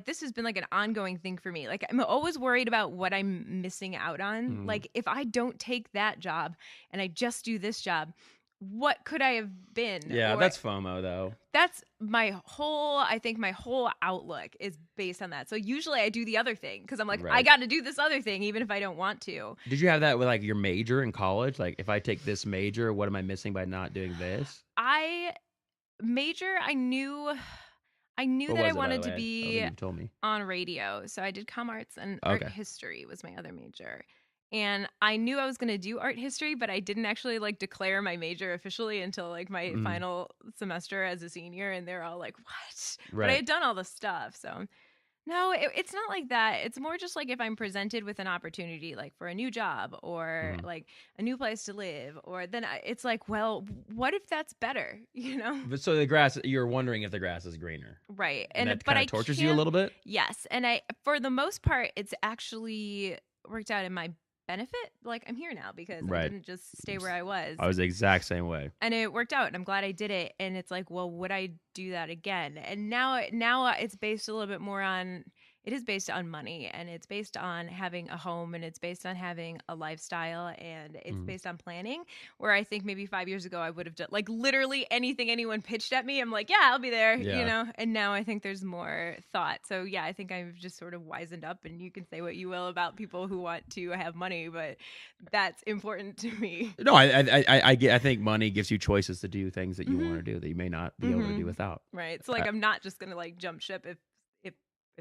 Speaker 2: This has been like an ongoing thing for me. Like I'm always worried about what I'm missing out on.
Speaker 1: Mm-hmm.
Speaker 2: Like if I don't take that job and I just do this job, what could I have been?
Speaker 1: Yeah, that's FOMO though.
Speaker 2: That's I think my whole outlook is based on that. So usually I do the other thing because I'm like, I got to do this other thing even if I don't want to.
Speaker 1: Did you have that with like your major in college? Like if I take this major, what am I missing by not doing this?
Speaker 2: I knew that I wanted to be on radio. So I did comm arts and art history was my other major. And I knew I was going to do art history, but I didn't actually like declare my major officially until like my final semester as a senior. And they're all like, what? Right. But I had done all the stuff. So no, it's not like that. It's more just like if I'm presented with an opportunity, like for a new job or like a new place to live, or then it's like, well, what if that's better? You know?
Speaker 1: But so you're wondering if the grass is greener.
Speaker 2: Right.
Speaker 1: And that kind of tortures you a little bit?
Speaker 2: Yes. And for the most part, it's actually worked out in my benefit. Like I'm here now because I didn't just stay where I was.
Speaker 1: I was the exact same way.
Speaker 2: And it worked out and I'm glad I did it. And it's like, well, would I do that again? And now it's based a little bit more on, it is based on money and it's based on having a home and it's based on having a lifestyle and it's based on planning, where I think maybe 5 years ago I would have done like literally anything anyone pitched at me. I'm like, yeah, I'll be there, you know? And now I think there's more thought. So yeah, I think I've just sort of wisened up, and you can say what you will about people who want to have money, but that's important to me.
Speaker 1: No, I think money gives you choices to do things that you want to do that you may not be able to do without.
Speaker 2: Right. So like I'm not just going to like jump ship if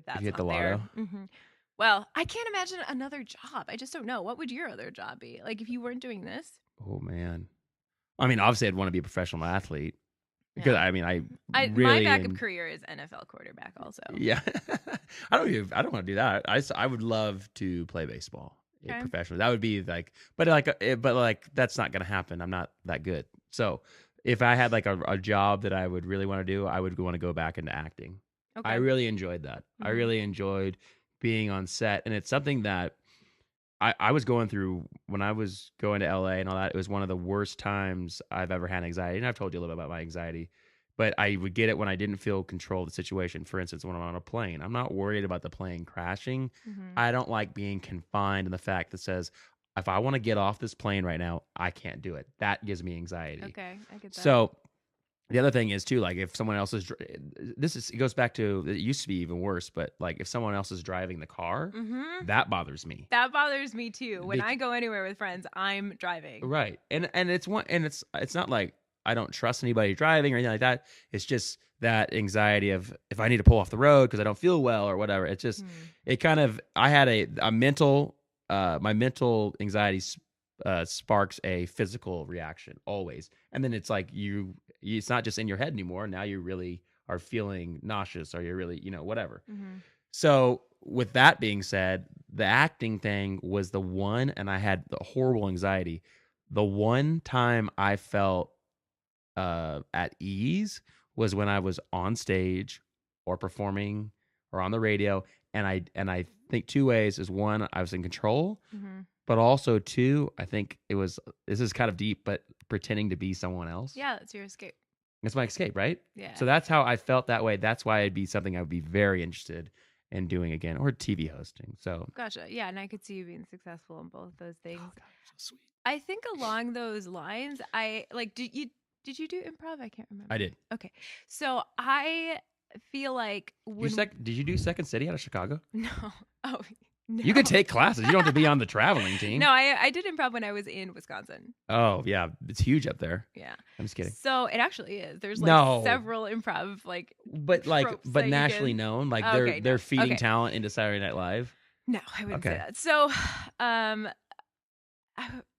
Speaker 2: that's
Speaker 1: you hit
Speaker 2: not
Speaker 1: the
Speaker 2: there.
Speaker 1: lotto.
Speaker 2: Well, I can't imagine another job. I just don't know. What would your other job be? Like if you weren't doing this?
Speaker 1: Oh man. I mean, obviously I'd want to be a professional athlete. Because I mean, I
Speaker 2: really my backup career is NFL quarterback also.
Speaker 1: Yeah. I don't want to do that. I would love to play baseball professionally. That would be like, but that's not going to happen. I'm not that good. So if I had like a job that I would really want to do, I would want to go back into acting. Okay. I really enjoyed that. I really enjoyed being on set. And it's something that I was going through when I was going to LA and all that. It was one of the worst times I've ever had anxiety. And I've told you a little bit about my anxiety, but I would get it when I didn't feel control of the situation. For instance, when I'm on a plane, I'm not worried about the plane crashing. I don't like being confined in the fact that says, if I want to get off this plane right now, I can't do it. That gives me anxiety.
Speaker 2: Okay, I get that.
Speaker 1: So the other thing is too, like if someone else is, it goes back to, it used to be even worse, but like if someone else is driving the car, that bothers me.
Speaker 2: That bothers me too. When I go anywhere with friends, I'm driving.
Speaker 1: Right. And it's not like I don't trust anybody driving or anything like that. It's just that anxiety of if I need to pull off the road because I don't feel well or whatever. It's just, it kind of, I had a mental, my mental anxiety sparks a physical reaction always. And then it's like it's not just in your head anymore. Now you really are feeling nauseous or you're really, whatever. So with that being said, the acting thing was the one, and I had the horrible anxiety. The one time I felt at ease was when I was on stage or performing or on the radio. And I think two ways is one, I was in control, but also two, I think this is kind of deep, but pretending to be someone else.
Speaker 2: Yeah, that's your escape.
Speaker 1: It's my escape, right?
Speaker 2: Yeah.
Speaker 1: So that's how I felt that way. That's why it'd be something I would be very interested in doing again, or TV hosting. So
Speaker 2: gotcha. Yeah, and I could see you being successful in both those things.
Speaker 1: Oh, God, so sweet.
Speaker 2: I think along those lines, did you do improv? I can't remember.
Speaker 1: I did.
Speaker 2: Okay. So I feel like
Speaker 1: did you do Second City out of Chicago?
Speaker 2: No. Oh, no.
Speaker 1: You could take classes. You don't have to be on the traveling team.
Speaker 2: No, I did improv when I was in Wisconsin.
Speaker 1: Oh, yeah. It's huge up there.
Speaker 2: Yeah.
Speaker 1: I'm just kidding.
Speaker 2: So it actually is. There's several improv
Speaker 1: but nationally known. Like they're feeding talent into Saturday Night Live.
Speaker 2: No, I wouldn't say that. So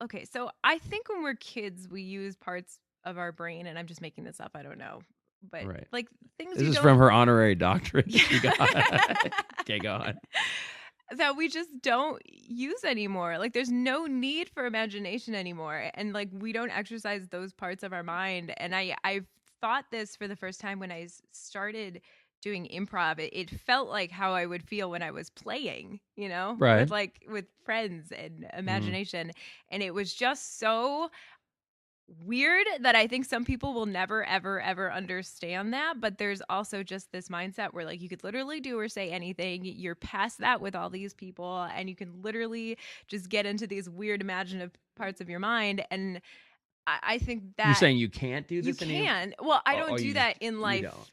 Speaker 2: okay. So I think when we're kids, we use parts of our brain, and I'm just making this up. I don't know. But like things.
Speaker 1: This is from her honorary doctorate. She got. Okay, go on.
Speaker 2: that we just don't use anymore. Like there's no need for imagination anymore. And like we don't exercise those parts of our mind. And I've thought this for the first time when I started doing improv. It felt like how I would feel when I was playing, you know,
Speaker 1: right,
Speaker 2: with friends and imagination. And it was just so weird that I think some people will never ever understand that. But there's also just this mindset where like you could literally do or say anything. You're past that with all these people, and you can literally just get into these weird imaginative parts of your mind. And I think that
Speaker 1: you're saying you can't do this.
Speaker 2: You can. Well, I don't do that in life.
Speaker 1: Don't.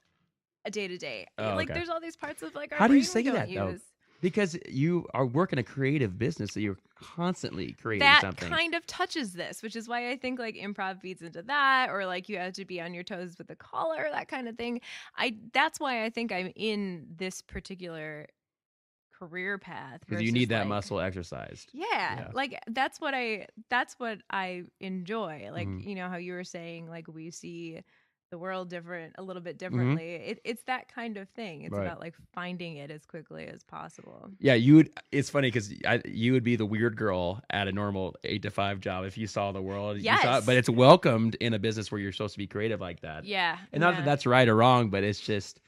Speaker 2: A day to day.
Speaker 1: Oh,
Speaker 2: like
Speaker 1: okay.
Speaker 2: there's all these parts of like our
Speaker 1: how do you
Speaker 2: brain
Speaker 1: say
Speaker 2: we don't
Speaker 1: that
Speaker 2: use.
Speaker 1: though? Because you are working a creative business, so you're constantly creating
Speaker 2: that
Speaker 1: something.
Speaker 2: Kind of touches this, which is why I think like improv feeds into that, or like you have to be on your toes with the caller, that kind of thing. That's why I think I'm in this particular career path.
Speaker 1: Because you need that muscle exercised.
Speaker 2: Yeah, like that's what I enjoy. Like you know how you were saying like we see the world a little bit differently. It's that kind of thing. It's about like finding it as quickly as possible.
Speaker 1: Yeah, it's funny because you would be the weird girl at a normal 8 to 5 job if you saw the world.
Speaker 2: Yes.
Speaker 1: But it's welcomed in a business where you're supposed to be creative like that.
Speaker 2: Yeah.
Speaker 1: And not that that's right or wrong, but it's just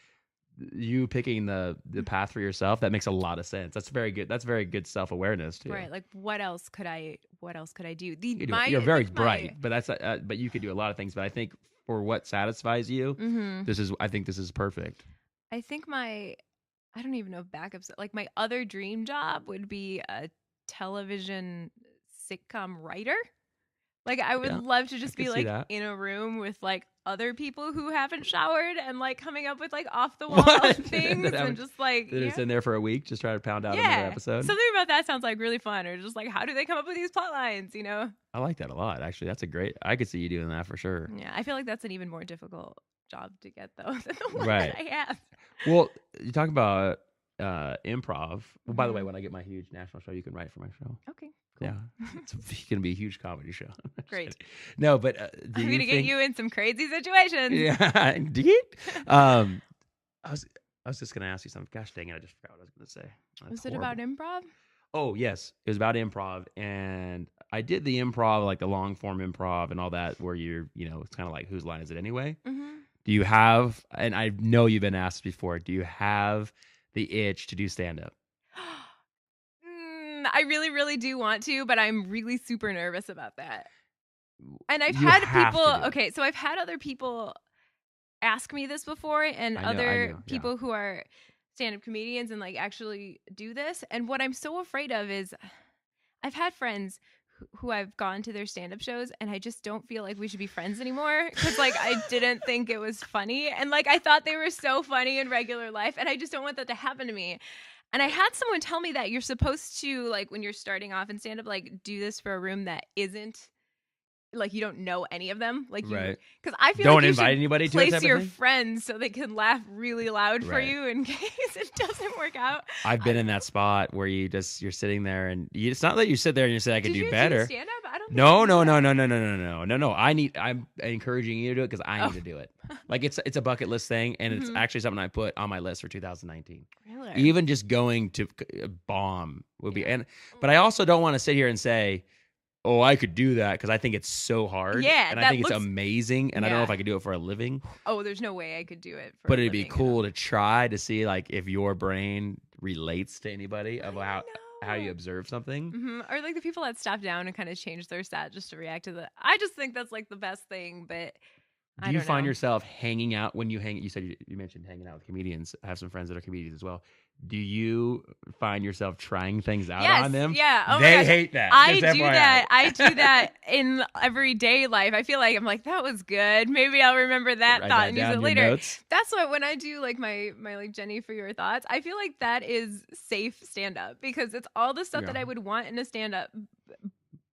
Speaker 1: you picking the path for yourself. That makes a lot of sense. That's very good. That's very good self-awareness too.
Speaker 2: Right. Like what else could I do?
Speaker 1: You're very bright, but but you could do a lot of things. But I think for what satisfies you, I think this is perfect.
Speaker 2: I think I don't even know if backups, like my other dream job would be a television sitcom writer. Like I would love to just be like in a room with like other people who haven't showered and like coming up with like off the wall things and just like
Speaker 1: they're just in there for a week, just trying to pound out another episode.
Speaker 2: Something about that sounds like really fun, or just like how do they come up with these plot lines, you know?
Speaker 1: I like that a lot, actually. That's I could see you doing that for sure.
Speaker 2: Yeah, I feel like that's an even more difficult job to get though than the one that I have.
Speaker 1: Well, you talk about improv. Well, by the way, when I get my huge national show, you can write for my show.
Speaker 2: Okay. Cool.
Speaker 1: Yeah, it's going to be a huge comedy show.
Speaker 2: Great.
Speaker 1: No, but
Speaker 2: I'm going to get you in some crazy situations.
Speaker 1: Yeah, indeed. I was just going to ask you something. Gosh dang it, I just forgot what I was going to say.
Speaker 2: Was it about improv?
Speaker 1: Oh, yes. It was about improv. And I did the improv, like the long form improv and all that, where it's kind of like, whose line is it anyway? Mm-hmm. Do you have, and I know you've been asked before, do you have the itch to do stand-up?
Speaker 2: I really, really do want to, but I'm really super nervous about that. And I've had people, so I've had other people ask me this before, and other people who are stand-up comedians and like actually do this. And what I'm so afraid of is I've had friends who I've gone to their stand-up shows, and I just don't feel like we should be friends anymore because like I didn't think it was funny, and like I thought they were so funny in regular life, and I just don't want that to happen to me. And I had someone tell me that you're supposed to, like, when you're starting off in stand-up, like, do this for a room that isn't, like, you don't know any of them. Like,
Speaker 1: right.
Speaker 2: Because I feel
Speaker 1: don't
Speaker 2: like you
Speaker 1: invite
Speaker 2: should
Speaker 1: anybody to
Speaker 2: place your friends so they can laugh really loud for
Speaker 1: right.
Speaker 2: you in case it doesn't work out.
Speaker 1: I've been in that spot where you're sitting there, and it's not that you sit there and you say, I could do better.
Speaker 2: Did you stand-up? I don't
Speaker 1: No. I'm encouraging you to do it because I need to do it. Like it's a bucket list thing, and it's actually something I put on my list for 2019.
Speaker 2: Really?
Speaker 1: Even just going to bomb would be, but I also don't want to sit here and say, oh, I could do that because I think it's so hard.
Speaker 2: Yeah,
Speaker 1: and I think it's amazing, and I don't know if I could do it for a living.
Speaker 2: Oh, there's no way I could do it.
Speaker 1: But it'd be cool to try to see like if your brain relates to anybody of how you observe something.
Speaker 2: Mm-hmm. Or like the people that stop down and kind of change their set just to react to I just think that's like the best thing. But
Speaker 1: do you find yourself hanging out when you hang? You said you mentioned hanging out with comedians. I have some friends that are comedians as well. Do you find yourself trying things out on them?
Speaker 2: Yeah. Oh
Speaker 1: they hate that.
Speaker 2: I do that. I do that in everyday life. I feel like I'm like, that was good. Maybe I'll remember that thought and use it later.
Speaker 1: Notes.
Speaker 2: That's what when I do like my like Jenny for your thoughts, I feel like that is safe stand up because it's all the stuff that I would want in a stand up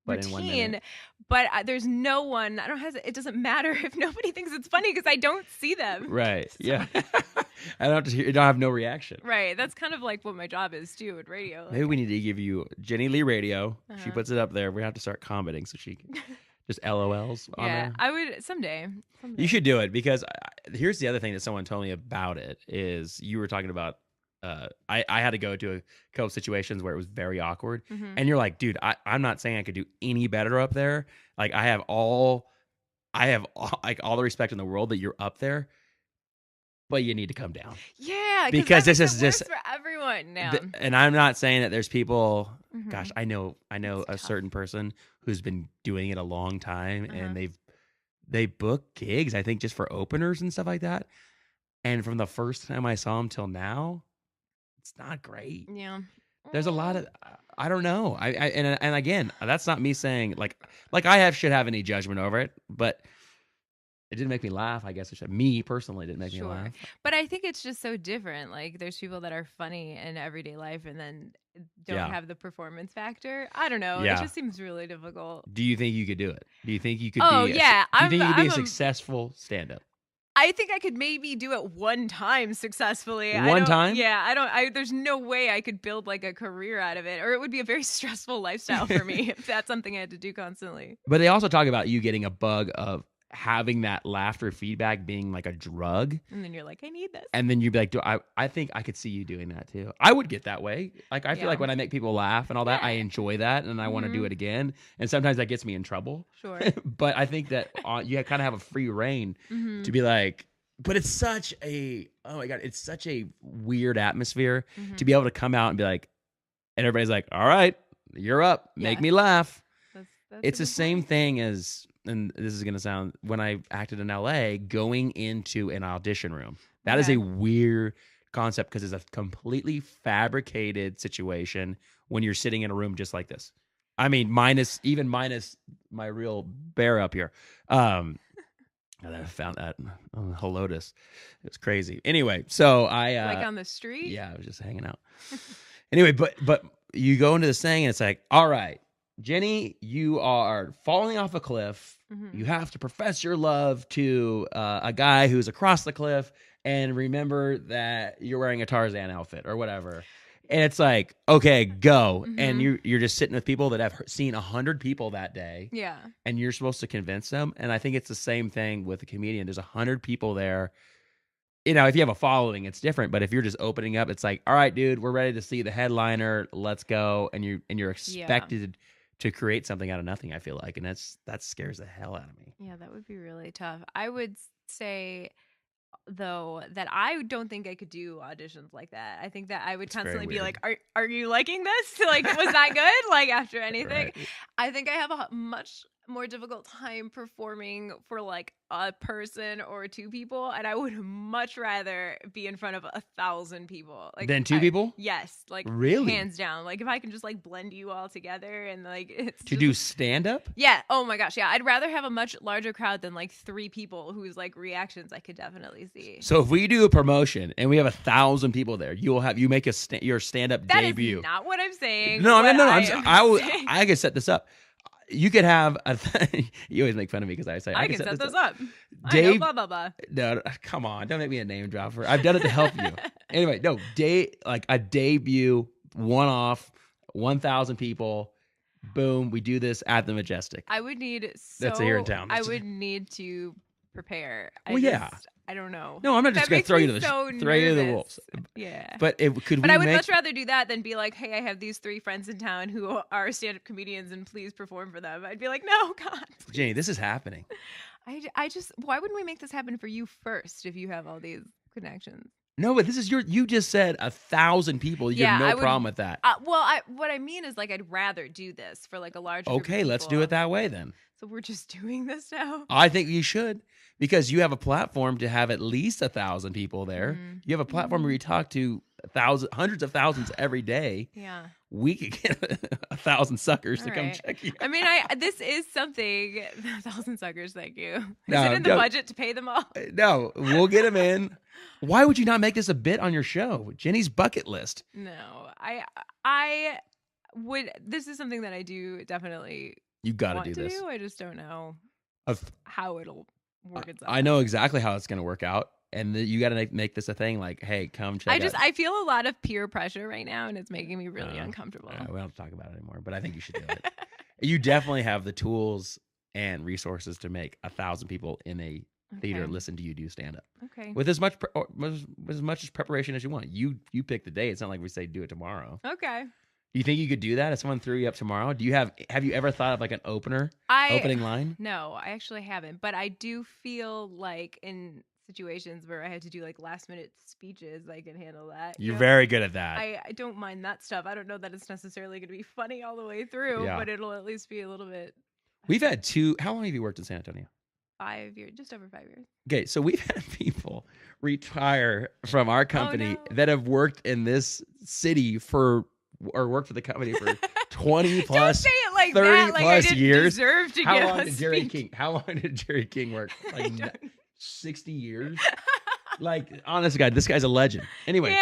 Speaker 2: routine, but there's no one. It doesn't matter if nobody thinks it's funny because I don't see them.
Speaker 1: Right. So. Yeah. I don't have to hear. You don't have no reaction.
Speaker 2: Right. That's kind of like what my job is too at radio.
Speaker 1: Maybe we need to give you Jenny Lee Radio. She puts it up there. We have to start commenting so she can just LOLs on there.
Speaker 2: I would someday.
Speaker 1: You should do it because here's the other thing that someone told me about it is you were talking about I had to go to a couple situations where it was very awkward,
Speaker 2: Mhm.
Speaker 1: and you're like, dude, I'm not saying I could do any better up there. Like I have all like all the respect in the world that you're up there, but you need to come down
Speaker 2: Yeah, because
Speaker 1: because
Speaker 2: that
Speaker 1: this
Speaker 2: makes
Speaker 1: is
Speaker 2: it worse
Speaker 1: just.
Speaker 2: for everyone now.
Speaker 1: And I'm not saying that there's people. Gosh,
Speaker 2: Mhm.
Speaker 1: I know
Speaker 2: It's
Speaker 1: a
Speaker 2: tough.
Speaker 1: certain person who's been doing it a long time, and
Speaker 2: Uh-huh.
Speaker 1: they book gigs, I think, just for openers and stuff like that. And from the first time I saw him till now, it's not great.
Speaker 2: Yeah.
Speaker 1: There's a lot
Speaker 2: Mm.
Speaker 1: of I don't know. And again, that's not me saying like should have any judgment over it, but it didn't make me laugh. I guess it should. Me personally, it didn't make me
Speaker 2: Sure.
Speaker 1: laugh.
Speaker 2: But I think it's just so different. Like there's people that are funny in everyday life and then don't
Speaker 1: Yeah.
Speaker 2: have the performance factor. I don't know. It
Speaker 1: Yeah.
Speaker 2: just seems really difficult.
Speaker 1: Do you think you could do it? Do you think you could
Speaker 2: Oh
Speaker 1: be?
Speaker 2: yeah,
Speaker 1: Do you think you could be a
Speaker 2: I'm
Speaker 1: successful stand-up?
Speaker 2: I think I could maybe do it one time successfully.
Speaker 1: One time?
Speaker 2: Yeah, there's no way I could build like a career out of it, or it would be a very stressful lifestyle for me if that's something I had to do constantly.
Speaker 1: But they also talk about you getting a bug of having that laughter feedback being like a drug.
Speaker 2: And then you're like, I need this.
Speaker 1: And then you'd be like, I think I could see you doing that too. I would get that way. Like, I feel like
Speaker 2: Yeah.
Speaker 1: when I make people laugh and all that, I
Speaker 2: Yeah.
Speaker 1: enjoy that and I want to do it again. And sometimes that gets me in trouble.
Speaker 2: Sure.
Speaker 1: But I think that you kind of have a free reign
Speaker 2: Mhm.
Speaker 1: to be like, but it's such a, oh my God, it's such a weird atmosphere to be able to come out and be like, and everybody's like, all right, you're up. Make
Speaker 2: Yeah.
Speaker 1: me laugh.
Speaker 2: That's
Speaker 1: It's
Speaker 2: a
Speaker 1: the
Speaker 2: good
Speaker 1: same
Speaker 2: point.
Speaker 1: thing as, and this is going to sound, when I acted in LA, going into an audition room. That is a
Speaker 2: Okay.
Speaker 1: weird concept because it's a completely fabricated situation when you're sitting in a room just like this. I mean, minus my real bear up here. And I found that on Helotus. It was crazy. Anyway, so
Speaker 2: Like on the street?
Speaker 1: yeah, I was just hanging out. Anyway, but you go into this thing and it's like, all right, Jenny, you are falling off a cliff.
Speaker 2: Mhm.
Speaker 1: You have to profess your love to a guy who's across the cliff and remember that you're wearing a Tarzan outfit or whatever. And it's like, okay, go. And you're just sitting with people that have seen 100 people that day.
Speaker 2: Yeah.
Speaker 1: And you're supposed to convince them. And I think it's the same thing with a comedian. There's 100 people there. You know, if you have a following, it's different. But if you're just opening up, it's like, all right, dude, we're ready to see the headliner. Let's go. And you're expected to create something out of nothing, I feel like. And that scares the hell out of me.
Speaker 2: Yeah, that would be really tough. I would say though that I don't think I could do auditions like that. I think that I would
Speaker 1: It's very
Speaker 2: constantly be
Speaker 1: weird.
Speaker 2: like, are you liking this? Like, was that good? Like after anything.
Speaker 1: Right.
Speaker 2: I think I have a much more difficult time performing for like a person or two people, and I would much rather be in front of 1,000 people. Like
Speaker 1: Then two people?
Speaker 2: Yes, like
Speaker 1: Really?
Speaker 2: hands down. Like if I can just like blend you all together and like it's
Speaker 1: To
Speaker 2: just
Speaker 1: do stand-up?
Speaker 2: yeah. Oh my gosh. Yeah. I'd rather have a much larger crowd than like 3 people whose like reactions I could definitely see.
Speaker 1: So if we do a promotion and we have 1,000 people there, you make your stand-up
Speaker 2: That
Speaker 1: debut.
Speaker 2: is not what I'm saying.
Speaker 1: No.
Speaker 2: What
Speaker 1: I could set this up. You could have you always make fun of me because I say
Speaker 2: I can set this up. I know,
Speaker 1: Dave,
Speaker 2: blah blah blah.
Speaker 1: no, come on, don't make me a name dropper. I've done it to help you. Anyway, no, like a debut, one-off, 1,000 people. Boom, we do this at the Majestic.
Speaker 2: I would need
Speaker 1: That's here in town.
Speaker 2: I would need to prepare.
Speaker 1: Yeah.
Speaker 2: I don't know.
Speaker 1: No, I'm not just
Speaker 2: That
Speaker 1: going to
Speaker 2: makes
Speaker 1: throw
Speaker 2: me
Speaker 1: you to
Speaker 2: so
Speaker 1: the
Speaker 2: nervous.
Speaker 1: wolves.
Speaker 2: Yeah.
Speaker 1: But
Speaker 2: But I would much rather do that than be like, hey, I have these 3 friends in town who are stand-up comedians and please perform for them. I'd be like, no, God. Please.
Speaker 1: Jenny, this is happening.
Speaker 2: I just, why wouldn't we make this happen for you first if you have all these connections?
Speaker 1: No, but this is you just said 1,000 people. You have no problem with that.
Speaker 2: What I mean is like, I'd rather do this for like a larger group of
Speaker 1: Okay, let's do
Speaker 2: people.
Speaker 1: it that way then.
Speaker 2: So we're just doing this now?
Speaker 1: I think you should because you have a platform to have at least 1,000 people there. You have a platform where you talk to hundreds of thousands every day.
Speaker 2: Yeah.
Speaker 1: We could get 1,000 suckers to
Speaker 2: All
Speaker 1: come
Speaker 2: right.
Speaker 1: check you.
Speaker 2: I mean, this is something. 1,000 suckers, thank you. Is
Speaker 1: No,
Speaker 2: it in the
Speaker 1: don't-
Speaker 2: budget to pay them all?
Speaker 1: No, we'll get them in. Why would you not make this a bit on your show? Jenny's bucket list.
Speaker 2: No, I would. This is something that I do definitely
Speaker 1: You got
Speaker 2: want
Speaker 1: to do
Speaker 2: to
Speaker 1: this.
Speaker 2: do. I just don't know how it'll work itself.
Speaker 1: I know exactly how it's going to work out. And you got to make this a thing like, hey, come check out.
Speaker 2: I feel a lot of peer pressure right now, and it's making me really uncomfortable.
Speaker 1: We don't have to talk about it anymore, but I think you should do it. You definitely have the tools and resources to make 1,000 people in a theater listen to you do stand-up.
Speaker 2: Okay.
Speaker 1: With as much preparation as you want. You pick the day. It's not like we say do it tomorrow.
Speaker 2: Okay.
Speaker 1: Do you think you could do that if someone threw you up tomorrow? Have you ever thought of like an opening line?
Speaker 2: No, I actually haven't. But I do feel like in situations where I had to do like last minute speeches, I can handle that.
Speaker 1: You're very good at that.
Speaker 2: I don't mind that stuff. I don't know that it's necessarily going to be funny all the way through, but it'll at least be a little bit.
Speaker 1: We've had how long have you worked in San Antonio?
Speaker 2: 5 years, just over 5 years.
Speaker 1: Okay, so we've had people retire from our company that have worked in this city or worked for the company for 20 plus,
Speaker 2: don't say it like
Speaker 1: 30
Speaker 2: that, like
Speaker 1: plus
Speaker 2: I didn't
Speaker 1: years.
Speaker 2: Deserve to
Speaker 1: How
Speaker 2: give
Speaker 1: long
Speaker 2: a
Speaker 1: did Jerry
Speaker 2: speech.
Speaker 1: King? How long did Jerry King work? Like 60 years. Like, honest to God, this guy's a legend. Anyway,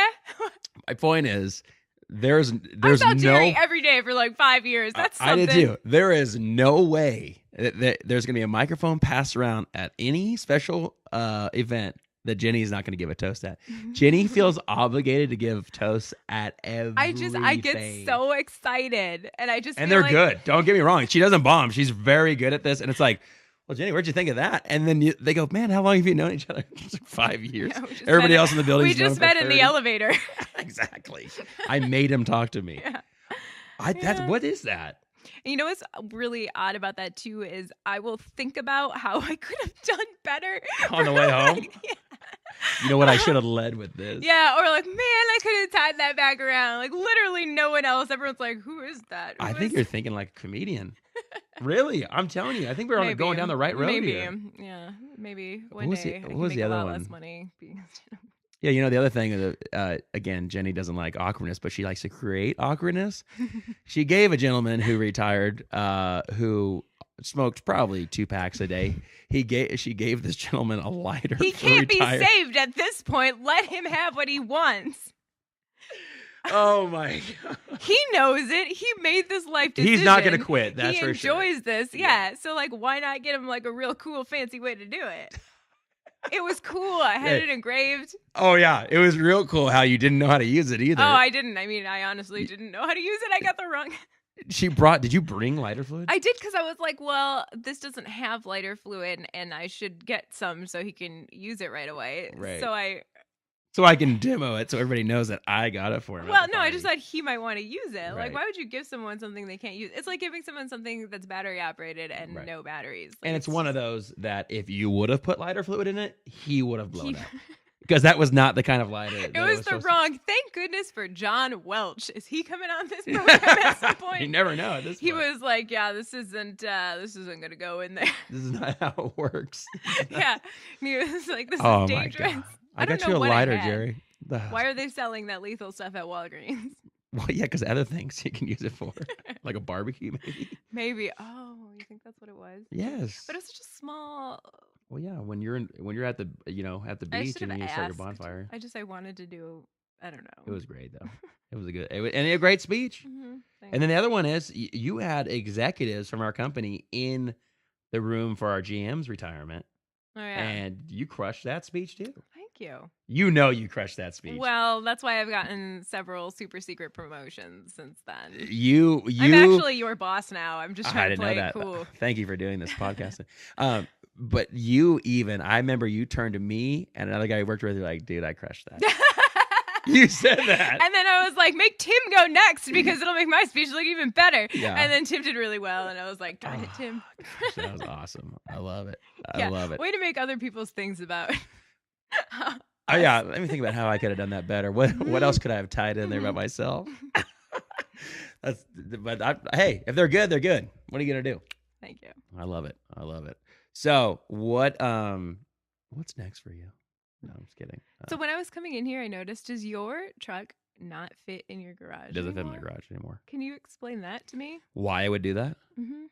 Speaker 1: my point is, there's
Speaker 2: I saw Jerry every day for like 5 years. That's something.
Speaker 1: I did too. There is no way that there's going to be a microphone passed around at any special event that Jenny's not going to give a toast at. Jenny feels obligated to give toasts at everything.
Speaker 2: I get so excited, and
Speaker 1: they're good. Don't get me wrong. She doesn't bomb. She's very good at this, and it's like, well, Jenny, where'd you think of that? And then they go, man, how long have you known each other? It's like 5 years. Yeah, everybody else in the building.
Speaker 2: We just met in the elevator.
Speaker 1: Exactly. I made him talk to me.
Speaker 2: Yeah.
Speaker 1: What is that?
Speaker 2: And you know what's really odd about that too is I will think about how I could have done better
Speaker 1: on the way home. You know what? I should have led with this.
Speaker 2: Yeah, or like, man, I could have tied that back around. Like literally no one else. Everyone's like, who is that?
Speaker 1: I think you're thinking like a comedian. Really? I'm telling you. I think we're going down the right road here.
Speaker 2: Yeah, maybe one day I can
Speaker 1: was
Speaker 2: make
Speaker 1: the
Speaker 2: a
Speaker 1: other
Speaker 2: lot
Speaker 1: one?
Speaker 2: less money.
Speaker 1: Yeah, you know, the other thing is, again, Jenny doesn't like awkwardness, but she likes to create awkwardness. She gave a gentleman who retired, who smoked probably 2 packs a day. She gave this gentleman a lighter.
Speaker 2: He can't be saved at this point. Let him have what he wants.
Speaker 1: Oh my God.
Speaker 2: He knows it. He made this life decision.
Speaker 1: He's not going to quit. That's for sure.
Speaker 2: He enjoys this. Yeah. So like, why not get him like a real cool, fancy way to do it? It was cool. I had it engraved.
Speaker 1: Oh yeah, it was real cool how you didn't know how to use it either.
Speaker 2: Oh, I didn't. I mean, I honestly didn't know how to use it. I got the wrong.
Speaker 1: Did you bring lighter fluid?
Speaker 2: I did because I was like, well, this doesn't have lighter fluid, and I should get some so he can use it right away.
Speaker 1: Right.
Speaker 2: So
Speaker 1: I can demo it so everybody knows that I got it for him.
Speaker 2: Well, no, I just thought he might want to use it.
Speaker 1: Right.
Speaker 2: Like, why would you give someone something they can't use? It's like giving someone something that's battery operated and no batteries. Like,
Speaker 1: and it's one of those that if you would have put lighter fluid in it, he would have blown up. Because that was not the kind of lighter.
Speaker 2: It was the wrong. Thank goodness for John Welch. Is he coming on this program at some point?
Speaker 1: You never know at this point.
Speaker 2: He was like, yeah, this isn't going to go in there.
Speaker 1: This is not how it works.
Speaker 2: Yeah. And he was like, this is dangerous.
Speaker 1: My God. I got you a lighter, Jerry.
Speaker 2: Why are they selling that lethal stuff at Walgreens?
Speaker 1: Well, yeah, because other things you can use it for, like a barbecue, maybe.
Speaker 2: Maybe. Oh, you think that's what it was?
Speaker 1: Yes.
Speaker 2: But it's such a small.
Speaker 1: Well, yeah. When you're at the beach and you start your bonfire.
Speaker 2: I wanted to do. I don't know.
Speaker 1: It was great though. It was a great speech.
Speaker 2: Mm-hmm.
Speaker 1: And then the other one is you had executives from our company in the room for our GM's retirement.
Speaker 2: Oh yeah.
Speaker 1: And you crushed that speech too.
Speaker 2: Thank you.
Speaker 1: You know you crushed that speech.
Speaker 2: Well, that's why I've gotten several super secret promotions since then.
Speaker 1: I'm
Speaker 2: actually your boss now. I'm just trying to play it cool.
Speaker 1: Thank you for doing this podcast. But I remember you turned to me and another guy who worked with you like, dude, I crushed that. You said that.
Speaker 2: And then I was like, make Tim go next because it'll make my speech look even better.
Speaker 1: Yeah.
Speaker 2: And then Tim did really well. And I was like, darn it, Tim.
Speaker 1: Gosh, that was awesome. I love it. I love it.
Speaker 2: Way to make other people's things about.
Speaker 1: Oh yeah, let me think about how I could have done that better. What else could I have tied in there about myself? Hey, if they're good, they're good. What are you gonna do?
Speaker 2: Thank you.
Speaker 1: I love it. So what's next for you? No, I'm just kidding.
Speaker 2: So when I was coming in here, I noticed, does your truck not fit in your garage?
Speaker 1: It doesn't fit in my garage anymore.
Speaker 2: Can you explain that to me?
Speaker 1: Why I would do that?
Speaker 2: Mm-hmm.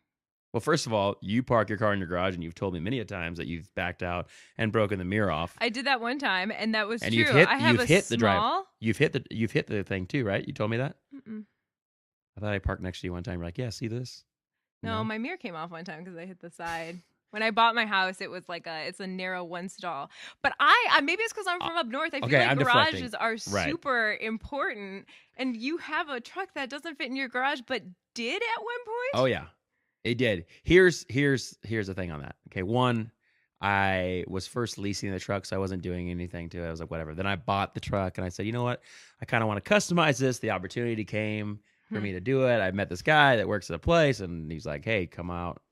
Speaker 1: Well, first of all, you park your car in your garage, and you've told me many a times that you've backed out and broken the mirror off.
Speaker 2: I did that one time, and that was
Speaker 1: and
Speaker 2: true.
Speaker 1: You've hit the drive. You've hit the thing too, right? You told me that.
Speaker 2: Mm-mm.
Speaker 1: I thought I parked next to you one time. You're like, yeah, see this?
Speaker 2: No, my mirror came off one time because I hit the side. When I bought my house, it was like it's a narrow one stall. But I maybe it's because I'm from up north. I feel like garages are super important, and you have a truck that doesn't fit in your garage, but did at one point.
Speaker 1: Oh yeah, it did. Here's the thing on that. Okay, one, I was first leasing the truck, so I wasn't doing anything to it. I was like, whatever. Then I bought the truck, and I said, you know what? I kind of want to customize this. The opportunity came for me to do it. I met this guy that works at a place, and he's like, hey, come out.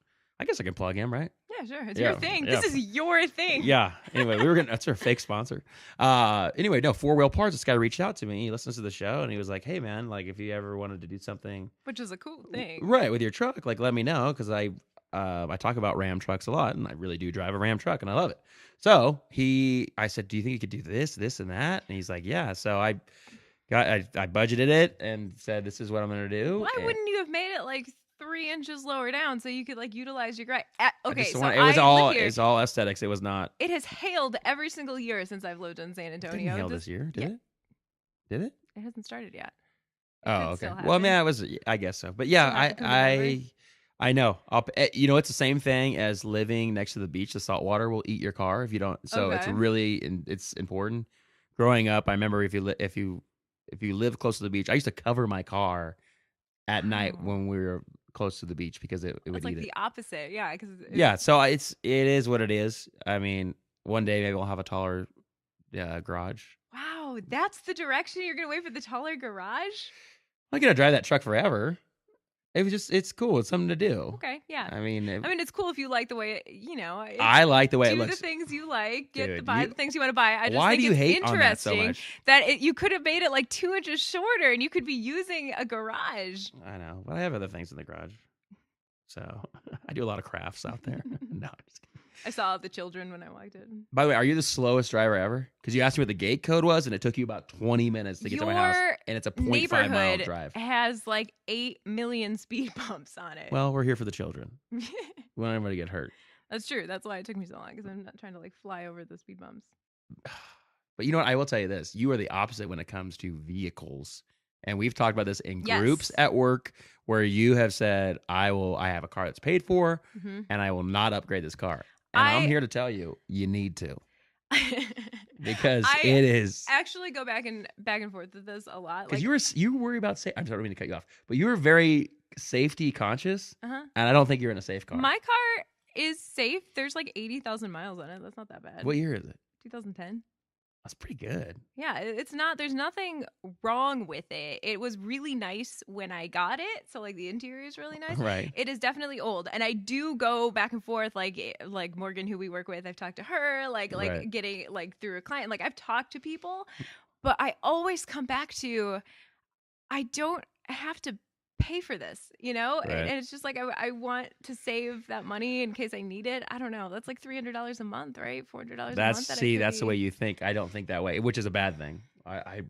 Speaker 1: I guess I can plug him, right?
Speaker 2: Yeah, sure. It's your thing. This is your thing.
Speaker 1: Yeah. Anyway, that's our fake sponsor. Anyway, no, 4-Wheel Parts. This guy reached out to me. He listens to the show, and he was like, hey, man, like if you ever wanted to do something.
Speaker 2: Which is a cool thing.
Speaker 1: Right, with your truck, like let me know, because I talk about Ram trucks a lot, and I really do drive a Ram truck, and I love it. So I said, do you think you could do this, this, and that? And he's like, yeah. So I budgeted it and said, this is what I'm going to do.
Speaker 2: Why wouldn't you have made it like 3 inches lower down so you could like utilize your garage? Okay, so
Speaker 1: it's all aesthetics. It was not.
Speaker 2: It has hailed every single year since I've lived in San Antonio.
Speaker 1: It didn't hail this year, did it? Did it?
Speaker 2: It hasn't started yet.
Speaker 1: Oh, okay. Well, man, I guess so. But yeah, I know. It's the same thing as living next to the beach. The salt water will eat your car if you don't. So it's really, it's important. Growing up, I remember if you live close to the beach, I used to cover my car at night when we were close to the beach because it would eat it.
Speaker 2: It's like the opposite, yeah.
Speaker 1: So it is what it is. I mean, one day maybe we'll have a taller garage.
Speaker 2: Wow, that's the direction you're gonna wait for, the taller garage?
Speaker 1: I'm not gonna drive that truck forever. It's cool. It's something to do.
Speaker 2: Okay, yeah.
Speaker 1: I mean,
Speaker 2: it's cool if you like the way
Speaker 1: I like the way it looks.
Speaker 2: Do the things you like. Buy the things you want to buy. I just
Speaker 1: why
Speaker 2: think
Speaker 1: do you
Speaker 2: it's
Speaker 1: hate
Speaker 2: interesting
Speaker 1: on that so much?
Speaker 2: that you could have made it like 2 inches shorter, and you could be using a garage.
Speaker 1: I know, but I have other things in the garage, so I do a lot of crafts out there. No, I'm just kidding.
Speaker 2: I saw the children when I walked in.
Speaker 1: By the way, are you the slowest driver ever? Because you asked me what the gate code was, and it took you about 20 minutes to get to my house, and it's a 0.5 mile drive.
Speaker 2: Has like 8 million speed bumps on it.
Speaker 1: Well, we're here for the children. We don't want anybody to get hurt.
Speaker 2: That's true. That's why it took me so long, because I'm not trying to like fly over the speed bumps.
Speaker 1: But you know what? I will tell you this. You are the opposite when it comes to vehicles. And we've talked about this in groups at work where you have said, I have a car that's paid for, and I will not upgrade this car. And I'm here to tell you, you need to. Because it is.
Speaker 2: I actually go back and forth with this a lot.
Speaker 1: Because you worry about safety. I'm sorry, I don't mean to cut you off. But you were very safety conscious. And I don't think you're in a safe car.
Speaker 2: My car is safe. There's like 80,000 miles on it. That's not that bad.
Speaker 1: What year is it?
Speaker 2: 2010.
Speaker 1: That's pretty good.
Speaker 2: Yeah, it's not. There's nothing wrong with it. It was really nice when I got it. So like the interior is really nice.
Speaker 1: Right.
Speaker 2: It is definitely old, and I do go back and forth. Like Morgan, who we work with, I've talked to her. Getting like through a client. Like I've talked to people, but I always come back to, I don't have to pay for this, right. And it's just like I want to save that money in case I need it. I don't know. That's like $300 a month, right? $400 a month.
Speaker 1: That's the way you think. I don't think that way, which is a bad thing. I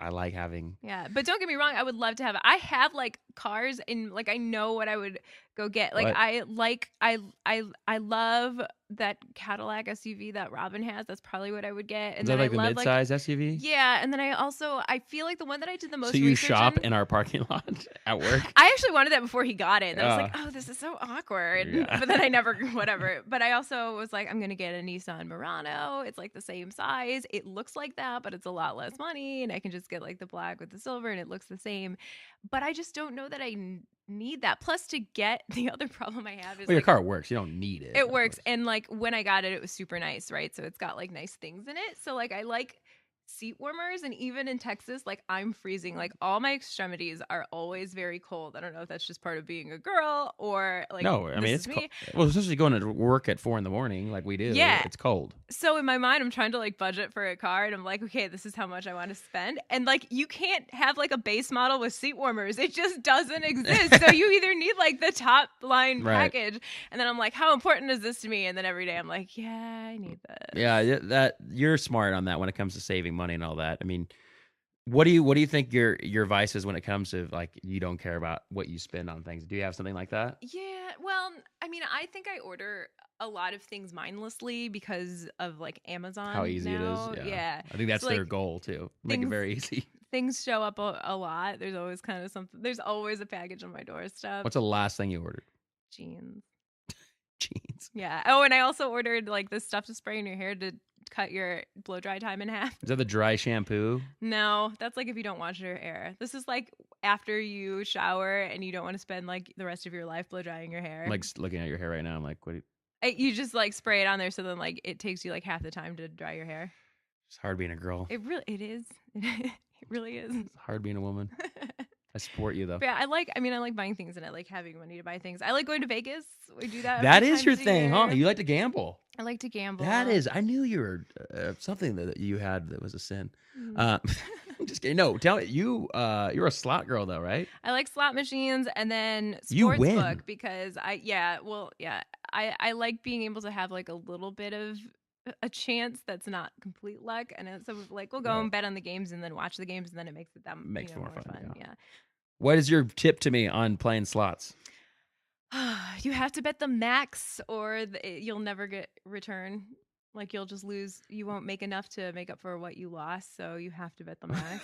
Speaker 1: like having.
Speaker 2: Yeah, but don't get me wrong. I would love to have. I have like cars, and like I know what I would go get. Like I love that Cadillac SUV that Robin has. That's probably what I would get. And
Speaker 1: is that like the midsize SUV?
Speaker 2: Yeah, and then I feel like the one that I did the most.
Speaker 1: So you shop in our parking lot at work?
Speaker 2: I actually wanted that before he got it. And I was like, oh, this is so awkward. Yeah. But then I never, whatever. But I also was like, I'm gonna get a Nissan Murano. It's like the same size. It looks like that, but it's a lot less money, and I can just get like the black with the silver, and it looks the same. But I just don't know that I need that. Plus, to get the other problem I have is
Speaker 1: your car works. You don't need it.
Speaker 2: It works, and like when I got it, it was super nice, right? So it's got like nice things in it. So like I like seat warmers, and even in Texas, like I'm freezing. Like all my extremities are always very cold. I don't know if that's just part of being a girl or like
Speaker 1: no. I mean, it's me. Well, especially going to work at 4 a.m, like we do. Yeah, it's cold.
Speaker 2: So in my mind, I'm trying to like budget for a car, and I'm like, okay, this is how much I want to spend, and like you can't have like a base model with seat warmers. It just doesn't exist. So you either need like the top line package, and then I'm like, how important is this to me? And then every day I'm like, yeah, I need this.
Speaker 1: Yeah, that you're smart on that when it comes to saving money and all that. I mean, what do you think your vice is when it comes to like you don't care about what you spend on things? Do you have something like that?
Speaker 2: Yeah, well, I mean, I think I order a lot of things mindlessly because of like Amazon.
Speaker 1: How easy
Speaker 2: now.
Speaker 1: it is.
Speaker 2: Yeah.
Speaker 1: I think that's their goal too. Make it very easy.
Speaker 2: Things show up a lot. There's always kind of something. There's always a package on my doorstep.
Speaker 1: What's the last thing you ordered?
Speaker 2: Jeans.
Speaker 1: Jeans.
Speaker 2: Yeah. Oh, and I also ordered like this stuff to spray in your hair to cut your blow dry time in half.
Speaker 1: Is that the dry shampoo?
Speaker 2: No, that's like if you don't wash your hair. This is like after you shower and you don't want to spend like the rest of your life blow drying your hair.
Speaker 1: I'm like looking at your hair right now. I'm like, what?
Speaker 2: You just like spray it on there, so then like it takes you like half the time to dry your hair.
Speaker 1: It's hard being a girl.
Speaker 2: It is. It really is.
Speaker 1: It's hard being a woman. I support you though.
Speaker 2: But yeah, I like buying things and I like having money to buy things. I like going to Vegas. We do that.
Speaker 1: That is your thing, huh? You like to gamble.
Speaker 2: I like to gamble.
Speaker 1: That is. I knew you were something that you had that was a sin.
Speaker 2: Mm.
Speaker 1: I'm just kidding. No, tell me you're a slot girl though, right?
Speaker 2: I like slot machines and then
Speaker 1: You
Speaker 2: sports
Speaker 1: win.
Speaker 2: book because I like being able to have like a little bit of a chance that's not complete luck, and so like we'll go and bet on the games and then watch the games, and then it makes it more fun. Yeah.
Speaker 1: What is your tip to me on playing slots?
Speaker 2: You have to bet the max, or you'll never get return. Like you'll just lose. You won't make enough to make up for what you lost, so you have to bet the max.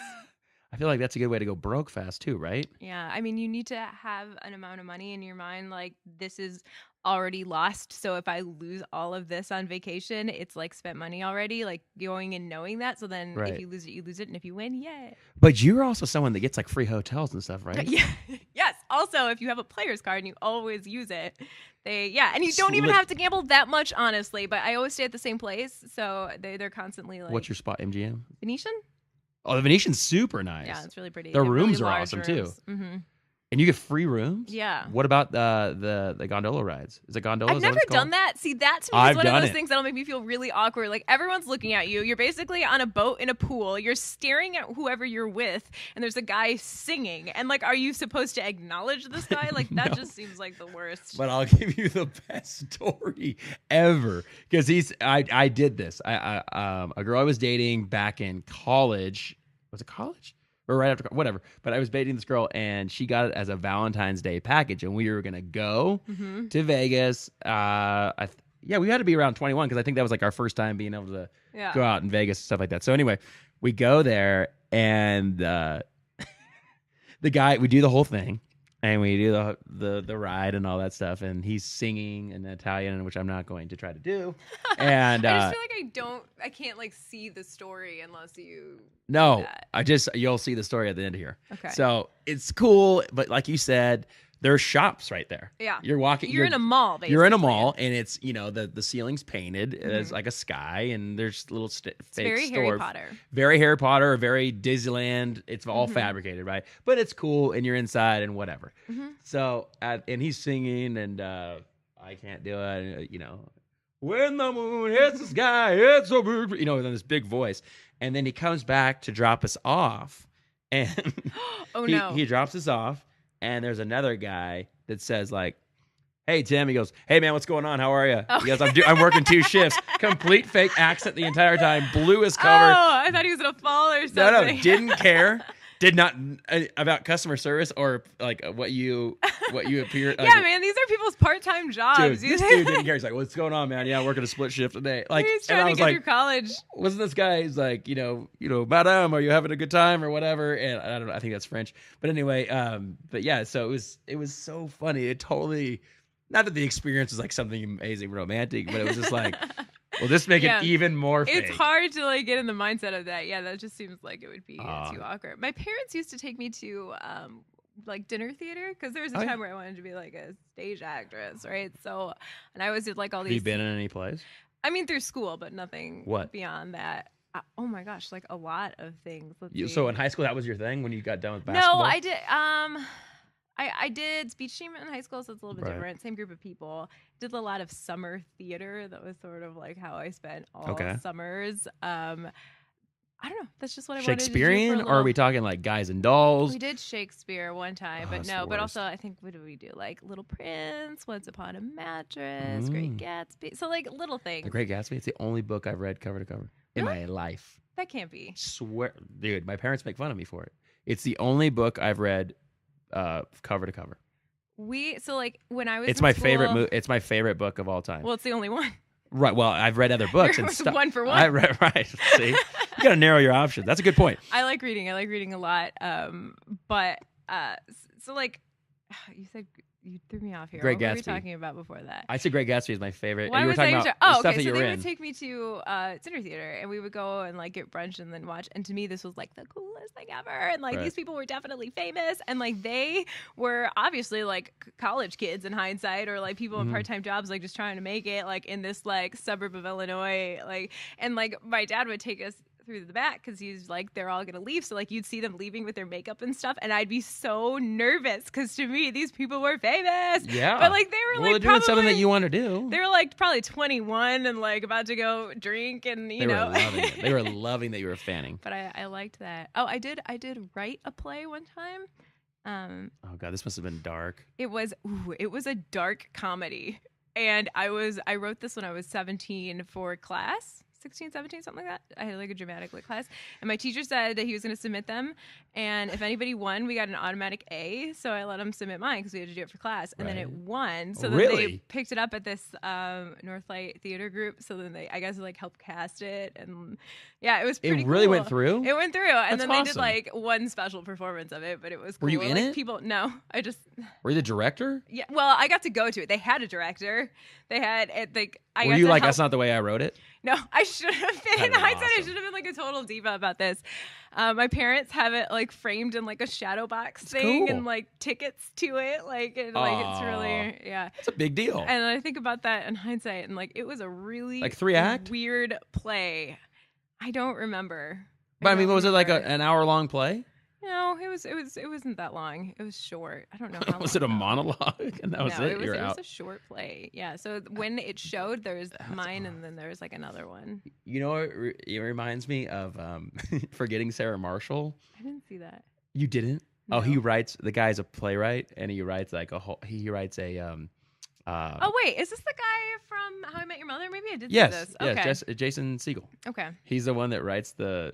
Speaker 1: I feel like that's a good way to go broke fast too, right?
Speaker 2: Yeah, I mean, you need to have an amount of money in your mind, like this is already lost. So if I lose all of this on vacation, it's like spent money already, like going and knowing that. So then if you lose it, you lose it. And if you win, yay.
Speaker 1: But you're also someone that gets like free hotels and stuff, right?
Speaker 2: Yeah. Yes. Also, if you have a player's card and you always use it, and you don't even have to gamble that much, honestly. But I always stay at the same place. So they're constantly like.
Speaker 1: What's your spot, MGM?
Speaker 2: Venetian?
Speaker 1: Oh, the Venetian's super nice.
Speaker 2: Yeah, it's really pretty.
Speaker 1: The rooms
Speaker 2: really
Speaker 1: are awesome too.
Speaker 2: Mm-hmm.
Speaker 1: And you get free rooms?
Speaker 2: Yeah.
Speaker 1: What about the gondola rides? Is it gondola?
Speaker 2: I've never done that. See, that to me is one of those things that'll make me feel really awkward. Like everyone's looking at you. You're basically on a boat in a pool. You're staring at whoever you're with, and there's a guy singing. And like, are you supposed to acknowledge this guy? Like that just seems like the worst.
Speaker 1: But I'll give you the best story ever because I did this. A girl I was dating back in college. Was it college? Or right after, whatever. But I was dating this girl, and she got it as a Valentine's Day package, and we were gonna go to Vegas. We had to be around 21 because I think that was like our first time being able to go out in Vegas and stuff like that. So anyway, we go there, and the guy, we do the whole thing, and we do the ride and all that stuff, and he's singing in Italian, which I'm not going to try to do. And
Speaker 2: I just feel like I can't like see the story unless you.
Speaker 1: No, you'll see the story at the end here.
Speaker 2: Okay.
Speaker 1: So it's cool, but like you said, there's shops right there.
Speaker 2: Yeah.
Speaker 1: You're walking.
Speaker 2: You're in a mall, basically.
Speaker 1: You're in a mall, and it's, the ceiling's painted as like a sky, and there's little fake
Speaker 2: very
Speaker 1: store.
Speaker 2: Harry Potter.
Speaker 1: Very Harry Potter, very Disneyland. It's all fabricated, right? But it's cool, and you're inside and whatever. So, and he's singing, and I can't do it, when the moon hits the sky, it's so beautiful, in this big voice. And then he comes back to drop us off, and he drops us off, and there's another guy that says like, "Hey Tim," he goes, "Hey man, what's going on? How are you?" Oh. He goes, "I'm working 2 shifts." Complete fake accent the entire time. Blew his cover.
Speaker 2: Oh, I thought he was gonna fall or something.
Speaker 1: No, didn't care. Did not about customer service or like what you appear.
Speaker 2: Yeah, man, these are people's part-time jobs.
Speaker 1: Dude, this dude didn't care. He's like, "What's going on, man? Yeah, I'm working a split shift today." Like,
Speaker 2: he's trying to get through college.
Speaker 1: Wasn't this guy? He's like, "Madame, are you having a good time or whatever?" And I don't know. I think that's French. But anyway, but yeah. So it was so funny. It totally, not that the experience was like something amazing romantic, but it was just like. Well, this make it even more fake.
Speaker 2: It's hard to like get in the mindset of that. Yeah, that just seems like it would be too awkward. My parents used to take me to like dinner theater because there was a time where I wanted to be like a stage actress, right? So, and I always did like all these.
Speaker 1: Have you been in any plays?
Speaker 2: I mean, through school, but nothing beyond that. Oh my gosh, like a lot of things.
Speaker 1: So in high school, that was your thing when you got done with basketball?
Speaker 2: No, I did. I did speech team in high school, so it's a little bit different. Same group of people. Did a lot of summer theater. That was sort of like how I spent all summers. I don't know. That's just what I wanted to do.
Speaker 1: Shakespearean, or are we talking like Guys and Dolls?
Speaker 2: We did Shakespeare one time, but no. But also, I think what did we do? Like Little Prince, Once Upon a Mattress, Great Gatsby. So like little things.
Speaker 1: The Great Gatsby. It's the only book I've read cover to cover in my life.
Speaker 2: That can't be.
Speaker 1: Swear, dude. My parents make fun of me for it. It's the only book I've read cover to cover.
Speaker 2: So like when I was
Speaker 1: it's my favorite it's my favorite book of all time.
Speaker 2: Well, it's the only one.
Speaker 1: Right. Well, I've read other books and stuff.
Speaker 2: One for one.
Speaker 1: I read, right. See, you got to narrow your options. That's a good point.
Speaker 2: I like reading. I like reading a lot. But so like you said You threw me off here.
Speaker 1: Great
Speaker 2: What
Speaker 1: Gatsby.
Speaker 2: were we talking about before that?
Speaker 1: I said Great Gatsby is my favorite.
Speaker 2: Why
Speaker 1: and you were
Speaker 2: was
Speaker 1: talking
Speaker 2: I?
Speaker 1: about
Speaker 2: Oh,
Speaker 1: stuff
Speaker 2: okay.
Speaker 1: that
Speaker 2: So
Speaker 1: you
Speaker 2: they
Speaker 1: were
Speaker 2: would
Speaker 1: in.
Speaker 2: take me to Dinner Theater, and we would go and like get brunch and then watch. And to me, this was like the coolest thing ever. And like these people were definitely famous, and like they were obviously like college kids in hindsight, or like people in part-time jobs, like just trying to make it, like in this like suburb of Illinois, like. And like my dad would take us through the back because he's like, they're all gonna leave, so like you'd see them leaving with their makeup and stuff, and I'd be so nervous because to me these people were famous.
Speaker 1: Yeah,
Speaker 2: but like they were like
Speaker 1: they're doing something that you want to do.
Speaker 2: They were like probably 21 and like about to go drink, and you know,
Speaker 1: were loving it. They were loving that you were fanning.
Speaker 2: But I liked that. Oh, I did write a play one time.
Speaker 1: Oh god, this must have been dark.
Speaker 2: It was a dark comedy, and I wrote this when I was 17 for class. 16, 17, something like that. I had like a dramatic lit class, and my teacher said that he was going to submit them, and if anybody won, we got an automatic A. So I let him submit mine because we had to do it for class, and then it won. So then they picked it up at this Northlight theater group. So then I guess like helped cast it, and yeah, it was pretty.
Speaker 1: It really
Speaker 2: cool.
Speaker 1: went through.
Speaker 2: It went through, and then
Speaker 1: awesome.
Speaker 2: they did like one special performance of it, but it was cool.
Speaker 1: Were you in
Speaker 2: like,
Speaker 1: it?
Speaker 2: People, no, I just.
Speaker 1: Were you the director?
Speaker 2: Yeah, well, I got to go to it. They had a director. They had it like.
Speaker 1: Were you like, that's not the way I wrote it?
Speaker 2: No, I should have been. In hindsight, I should have been like a total diva about this. My parents have it like framed in like a shadow box thing, and like tickets to it, like and, like it's really
Speaker 1: It's a big deal.
Speaker 2: And I think about that in hindsight, and like it was a really
Speaker 1: like 3-act
Speaker 2: weird play. I don't remember.
Speaker 1: But I mean, was it like an hour-long play?
Speaker 2: No, it wasn't that long. It was short. I don't know how long.
Speaker 1: Was it a monologue? And that was it?
Speaker 2: It was a short play. Yeah. So when it showed, there's mine, and then there's like another one.
Speaker 1: You know what it reminds me of? Forgetting Sarah Marshall.
Speaker 2: I didn't see that.
Speaker 1: You didn't?
Speaker 2: No.
Speaker 1: Oh, the guy's a playwright, and he writes like he writes a
Speaker 2: oh wait, is this the guy from How I Met Your Mother? Maybe I did see
Speaker 1: yes,
Speaker 2: this. Okay.
Speaker 1: yes, Jason Segel.
Speaker 2: Okay.
Speaker 1: He's the one that writes the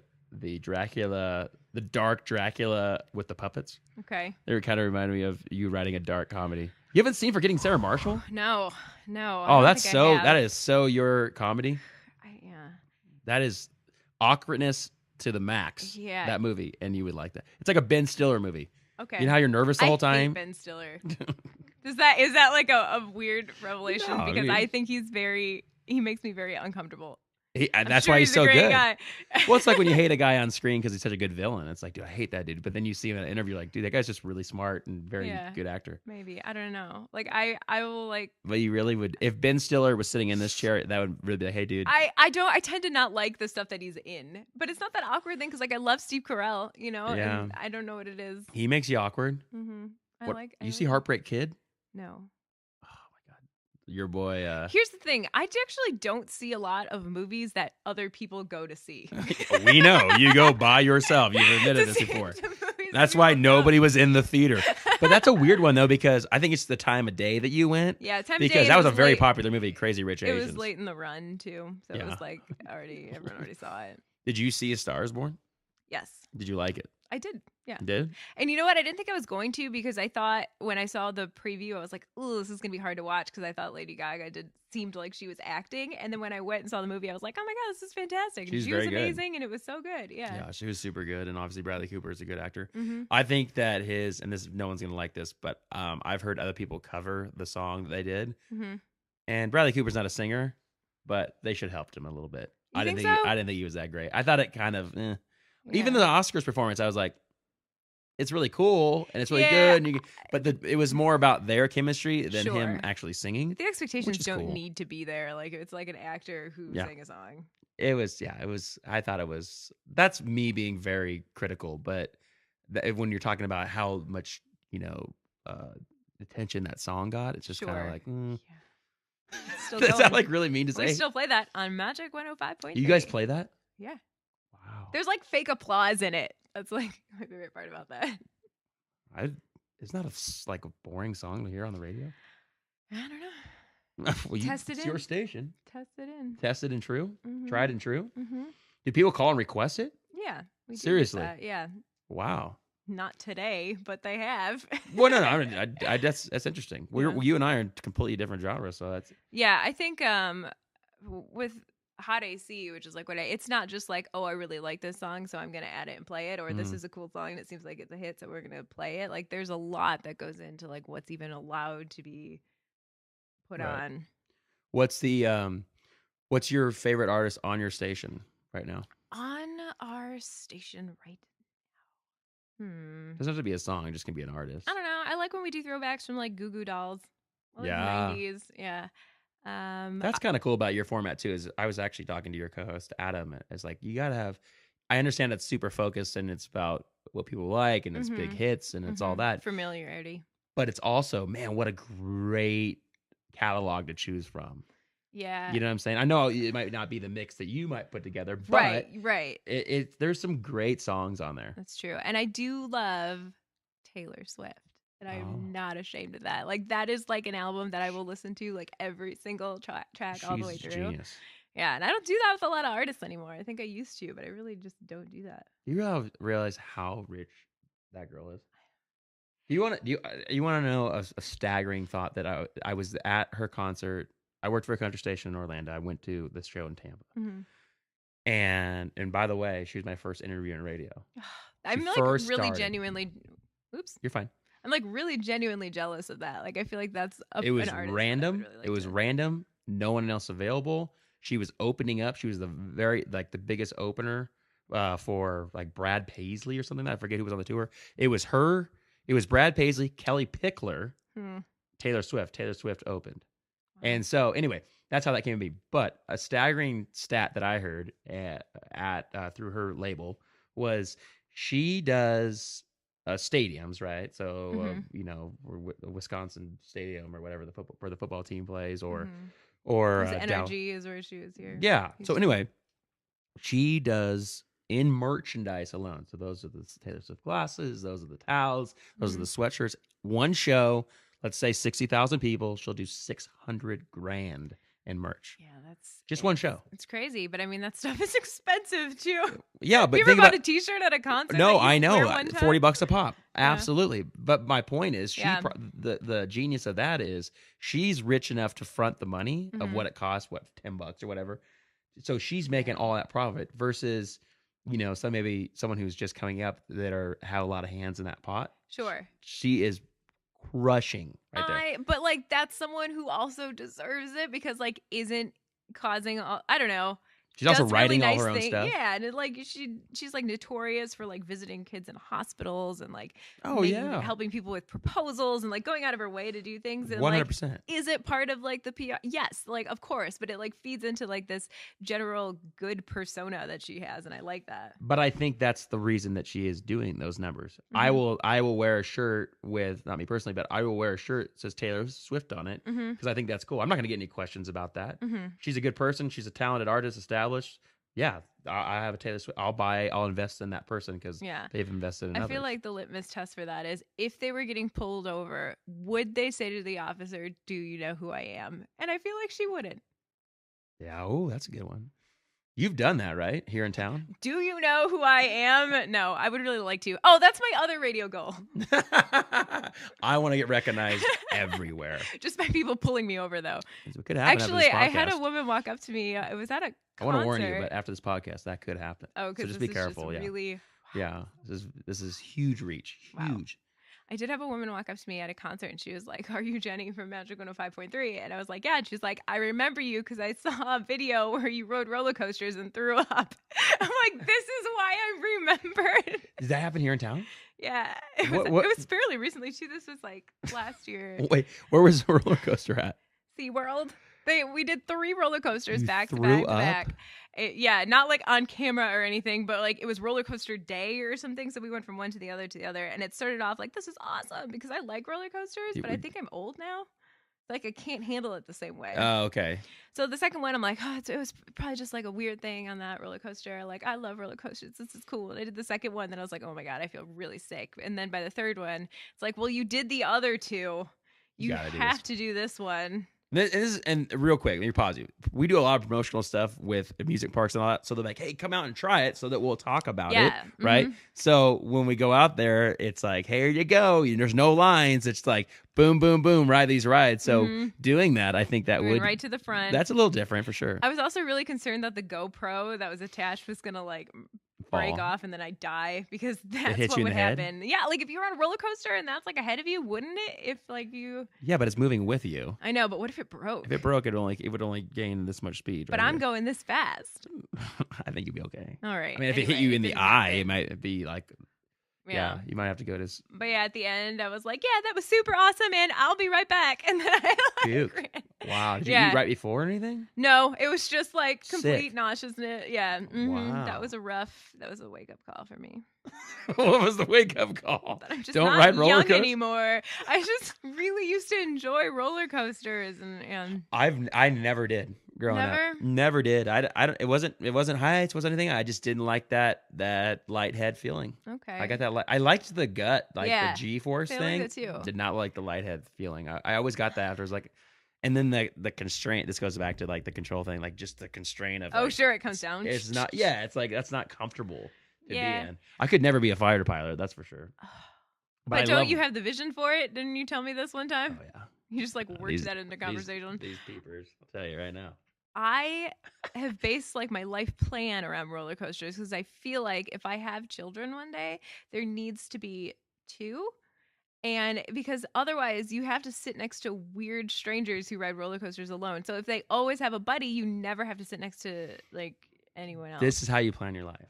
Speaker 1: Dracula, the dark Dracula with the puppets.
Speaker 2: Okay.
Speaker 1: They kind of remind me of you writing a dark comedy. You haven't seen Forgetting Sarah Marshall?
Speaker 2: No.
Speaker 1: Oh, that is so your comedy.
Speaker 2: Yeah.
Speaker 1: That is awkwardness to the max.
Speaker 2: Yeah.
Speaker 1: That movie, and you would like that. It's like a Ben Stiller movie.
Speaker 2: Okay.
Speaker 1: You know how you're nervous the whole time?
Speaker 2: I hate Ben Stiller. Is that like a weird revelation?
Speaker 1: No,
Speaker 2: because I think he makes me very uncomfortable.
Speaker 1: That's why he's so good.
Speaker 2: Guy.
Speaker 1: Well, it's like when you hate a guy on screen because he's such a good villain. It's like, dude, I hate that dude. But then you see him in an interview, like, dude, that guy's just really smart and very good actor.
Speaker 2: Maybe. I don't know. Like, I will like.
Speaker 1: But you really would, if Ben Stiller was sitting in this chair, that would really be like, hey, dude.
Speaker 2: I tend to not like the stuff that he's in, but it's not that awkward thing because like I love Steve Carell, you know.
Speaker 1: Yeah.
Speaker 2: And I don't know what it is.
Speaker 1: He makes you awkward.
Speaker 2: Mm-hmm.
Speaker 1: You see Heartbreak Kid?
Speaker 2: No.
Speaker 1: Your boy.
Speaker 2: Here's the thing. I actually don't see a lot of movies that other people go to see.
Speaker 1: We know. You go by yourself. You've admitted this before. That's why nobody was in the theater. But that's a weird one, though, because I think it's the time of day that you went.
Speaker 2: Yeah, time of day.
Speaker 1: Because that was a very popular movie, Crazy Rich Asians.
Speaker 2: It was late in the run, too. So it was like everyone already saw it.
Speaker 1: Did you see A Star is Born?
Speaker 2: Yes.
Speaker 1: Did you like it?
Speaker 2: I did. Yeah.
Speaker 1: You did?
Speaker 2: And you know what? I didn't think I was going to because I thought when I saw the preview, I was like, "Oh, this is going to be hard to watch" because I thought Lady Gaga seemed like she was acting. And then when I went and saw the movie, I was like, "Oh my god, this is fantastic!" She was amazing, and it was so good. Yeah.
Speaker 1: Yeah, she was super good, and obviously Bradley Cooper is a good actor.
Speaker 2: Mm-hmm.
Speaker 1: I think that no one's going to like this, but I've heard other people cover the song that they did, and Bradley Cooper's not a singer, but they should have helped him a little bit. I didn't think he was that great. I thought it kind of. Even the Oscars performance, I was like, it's really cool and it's really good. But it was more about their chemistry than him actually singing.
Speaker 2: The expectations don't need to be there. Like it's like an actor who sang a song.
Speaker 1: It was. I thought it was. That's me being very critical. But when you're talking about how much attention that song got, it's just kind of like. Does that like really mean to say?
Speaker 2: We still play that on Magic 105.3.
Speaker 1: You guys play that?
Speaker 2: Yeah.
Speaker 1: Wow.
Speaker 2: There's like fake applause in it. That's like my favorite part about that.
Speaker 1: It's not like a boring song to hear on the radio.
Speaker 2: I don't know.
Speaker 1: Well, it's your station.
Speaker 2: Test it in.
Speaker 1: Tested and true.
Speaker 2: Mm-hmm.
Speaker 1: Tried and true.
Speaker 2: Mm-hmm.
Speaker 1: Do people call and request it?
Speaker 2: Yeah.
Speaker 1: Seriously?
Speaker 2: Yeah.
Speaker 1: Wow.
Speaker 2: Not today, but they have.
Speaker 1: Well, no. That's interesting. You and I are in completely different genres, so that's.
Speaker 2: Yeah, I think with Hot AC, which is like it's not just like, oh, I really like this song, so I'm going to add it and play it, or this is a cool song that seems like it's a hit, so we're going to play it. Like there's a lot that goes into like what's even allowed to be put on.
Speaker 1: What's your favorite artist on your station right now?
Speaker 2: On our station right now.
Speaker 1: Doesn't have to be a song, it just can be an artist.
Speaker 2: I don't know. I like when we do throwbacks from like Goo Goo Dolls. Like 90s. Yeah.
Speaker 1: That's kind of cool about your format too. Is I was actually talking to your co-host Adam. It's like you gotta have. I understand it's super focused and it's about what people like and it's big hits and it's all that
Speaker 2: familiarity.
Speaker 1: But it's also, man, what a great catalog to choose from.
Speaker 2: Yeah,
Speaker 1: you know what I'm saying. I know it might not be the mix that you might put together, but
Speaker 2: right.
Speaker 1: There's some great songs on there.
Speaker 2: That's true, and I do love Taylor Swift. And I'm not ashamed of that. Like that is like an album that I will listen to like every single track all the way through.
Speaker 1: Genius.
Speaker 2: Yeah, and I don't do that with a lot of artists anymore. I think I used to, but I really just don't do that.
Speaker 1: You realize how rich that girl is? You want to know a staggering thought that I was at her concert. I worked for a country station in Orlando. I went to this show in Tampa. And by the way, she was my first interview in radio.
Speaker 2: I'm like really genuinely. Oops.
Speaker 1: You're fine.
Speaker 2: I'm like really genuinely jealous of that. Like I feel like that's
Speaker 1: it was random. Really it was random. No one else available. She was opening up. She was the biggest opener for like Brad Paisley or something. I forget who was on the tour. It was her. It was Brad Paisley, Kelly Pickler, Taylor Swift. Taylor Swift opened. Wow. And so anyway, that's how that came to be. But a staggering stat that I heard at through her label was she does stadiums, right? So Wisconsin Stadium or whatever where the football team plays, or
Speaker 2: Energy is where she was here.
Speaker 1: Yeah. So anyway, she does in merchandise alone. So those are the Taylor Swift glasses, those are the towels, those are the sweatshirts. One show, let's say 60,000 people, she'll do $600,000 in merch.
Speaker 2: Yeah, that's
Speaker 1: just one show.
Speaker 2: It's crazy, but I mean that stuff is expensive too.
Speaker 1: Yeah, but
Speaker 2: you ever bought a T-shirt at a concert?
Speaker 1: No, I know, $40 a pop. Yeah. Absolutely. But my point is, the genius of that is she's rich enough to front the money of what it costs, $10 or whatever. So she's making all that profit versus, someone who's just coming up that have a lot of hands in that pot.
Speaker 2: Sure.
Speaker 1: She is crushing right there.
Speaker 2: But like that's someone who also deserves it because like isn't causing I don't know.
Speaker 1: She's also writing
Speaker 2: really
Speaker 1: all her own stuff.
Speaker 2: Yeah, and like she's like notorious for like visiting kids in hospitals and like helping people with proposals and like going out of her way to do things. And
Speaker 1: 100%.
Speaker 2: Like, is it part of like the PR? Yes, like of course, but it like feeds into like this general good persona that she has, and I like that.
Speaker 1: But I think that's the reason that she is doing those numbers. I will wear a shirt with, not me personally, but I will wear a shirt that says Taylor Swift on it because I think that's cool. I'm not going to get any questions about that. She's a good person. She's a talented artist, established. Yeah, I have a Taylor Swift. I'll invest in that person because they've invested in others.
Speaker 2: I feel like the litmus test for that is if they were getting pulled over, would they say to the officer, "Do you know who I am?" And I feel like she wouldn't.
Speaker 1: Yeah, that's a good one. You've done that, right? Here in town?
Speaker 2: Do you know who I am? No, I would really like to. Oh, that's my other radio goal.
Speaker 1: I want to get recognized everywhere.
Speaker 2: Just by people pulling me over, though.
Speaker 1: It could happen.
Speaker 2: Actually, I had a woman walk up to me. It was at a concert.
Speaker 1: I want to warn you, but after this podcast, that could happen.
Speaker 2: Oh, because
Speaker 1: so just be careful.
Speaker 2: Just really...
Speaker 1: Yeah, this is huge reach. Huge.
Speaker 2: Wow. I did have a woman walk up to me at a concert and she was like, "Are you Jenny from Magic 105.3?" And I was like, "Yeah." And she's like, "I remember you because I saw a video where you rode roller coasters and threw up." I'm like, this is why I remember.
Speaker 1: Did that happen here in town?
Speaker 2: Yeah. It was fairly recently too. This was like last year.
Speaker 1: Wait, where was the roller coaster at?
Speaker 2: SeaWorld. We did 3 roller coasters back to
Speaker 1: back.
Speaker 2: Not like on camera or anything, but like it was roller coaster day or something. So we went from one to the other. And it started off like, this is awesome because I like roller coasters, but I think I'm old now. Like I can't handle it the same way.
Speaker 1: Oh, okay.
Speaker 2: So the second one, I'm like, it was probably just like a weird thing on that roller coaster. Like I love roller coasters. This is cool. And I did the second one. Then I was like, oh my God, I feel really sick. And then by the third one, it's like, well, you did the other 2. You have to do this one.
Speaker 1: And real quick, let me pause you. We do a lot of promotional stuff with music parks and all that. So they're like, hey, come out and try it so that we'll talk about it. Right. So when we go out there, it's like, hey, here you go. There's no lines. It's like, boom, boom, boom, ride these rides. So doing that, I think that would.
Speaker 2: Right to the front.
Speaker 1: That's a little different for sure.
Speaker 2: I was also really concerned that the GoPro that was attached was going to like break off and then I die because that's what would happen. Yeah, like if you were on a roller coaster and that's like ahead of you, wouldn't it? If like you.
Speaker 1: Yeah, but it's moving with you.
Speaker 2: I know, but what if it broke?
Speaker 1: If it broke, it would only gain this much speed.
Speaker 2: But I'm going this fast.
Speaker 1: I think you'd be okay.
Speaker 2: All right.
Speaker 1: I mean, if it hit you in the eye, it might be like. Yeah, you might have to go to.
Speaker 2: But yeah, at the end, I was like, "Yeah, that was super awesome, and I'll be right back." And then I ran.
Speaker 1: Wow, did you eat right before or anything?
Speaker 2: No, it was just like complete nauseousness. Yeah,
Speaker 1: wow,
Speaker 2: that was a wake up call for me.
Speaker 1: What was the wake up call?
Speaker 2: That I'm just
Speaker 1: Don't
Speaker 2: not
Speaker 1: ride roller
Speaker 2: young
Speaker 1: coasters
Speaker 2: anymore. I just really used to enjoy roller coasters, and
Speaker 1: I never did. Growing up, never did. I don't. It wasn't heights. Wasn't anything. I just didn't like that light head feeling.
Speaker 2: Okay.
Speaker 1: I got that. I liked the gut, like the G-force thing.
Speaker 2: Like that too.
Speaker 1: Did not like the light head feeling. I always got that after. It was like, and then the constraint. This goes back to like the control thing. Like just the constraint of.
Speaker 2: Oh sure, it comes down.
Speaker 1: It's not. Yeah, it's like that's not comfortable to be in. I could never be a fighter pilot. That's for sure.
Speaker 2: But don't you have the vision for it? Didn't you tell me this one time?
Speaker 1: Oh yeah.
Speaker 2: You just like worked that into conversation.
Speaker 1: These peepers. I'll tell you right now.
Speaker 2: I have based like my life plan around roller coasters because I feel like if I have children one day, there needs to be 2. And because otherwise you have to sit next to weird strangers who ride roller coasters alone. So if they always have a buddy, you never have to sit next to like anyone else.
Speaker 1: This is how you plan your life.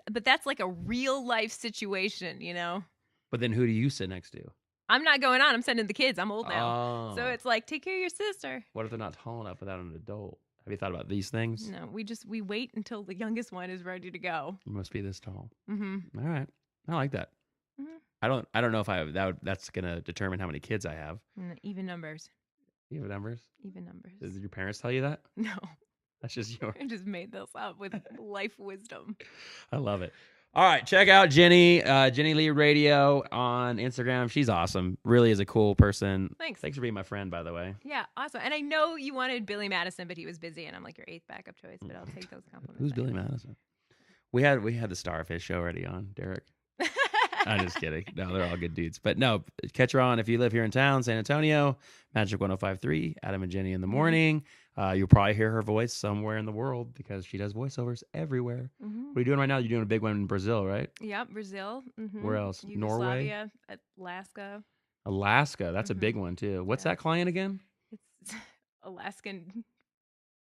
Speaker 2: But that's like a real life situation, you know?
Speaker 1: But then who do you sit next to?
Speaker 2: I'm not going on. I'm sending the kids. I'm old now. So it's like, take care of your sister.
Speaker 1: What if they're not tall enough without an adult? Have you thought about these things?
Speaker 2: No, we wait until the youngest one is ready to go.
Speaker 1: You must be this tall.
Speaker 2: Mm-hmm.
Speaker 1: All right. I like that.
Speaker 2: Mm-hmm.
Speaker 1: I don't know if that's going to determine how many kids I have.
Speaker 2: Even numbers.
Speaker 1: Even numbers?
Speaker 2: Even numbers.
Speaker 1: Did your parents tell you that?
Speaker 2: No.
Speaker 1: That's just yours.
Speaker 2: I just made this up with life wisdom.
Speaker 1: I love it. All right, check out Jenny, Jenny Lee Radio on Instagram. She's awesome. Really is a cool person.
Speaker 2: Thanks
Speaker 1: for being my friend, by the way.
Speaker 2: Yeah, awesome. And I know you wanted Billy Madison, but he was busy, and I'm like your 8th backup choice. But I'll take those compliments.
Speaker 1: Who's Billy Madison? We had the Starfish show already on, Derek. I'm just kidding. No, they're all good dudes. But no, catch her on if you live here in town, San Antonio, Magic 105.3, Adam and Jenny in the morning. You'll probably hear her voice somewhere in the world because she does voiceovers everywhere. Mm-hmm. What are you doing right now? You're doing a big one in Brazil, right?
Speaker 2: Yeah, Brazil. Mm-hmm.
Speaker 1: Where else? Norway?
Speaker 2: Alaska.
Speaker 1: Alaska. That's a big one, too. What's that client again?
Speaker 2: It's Alaskan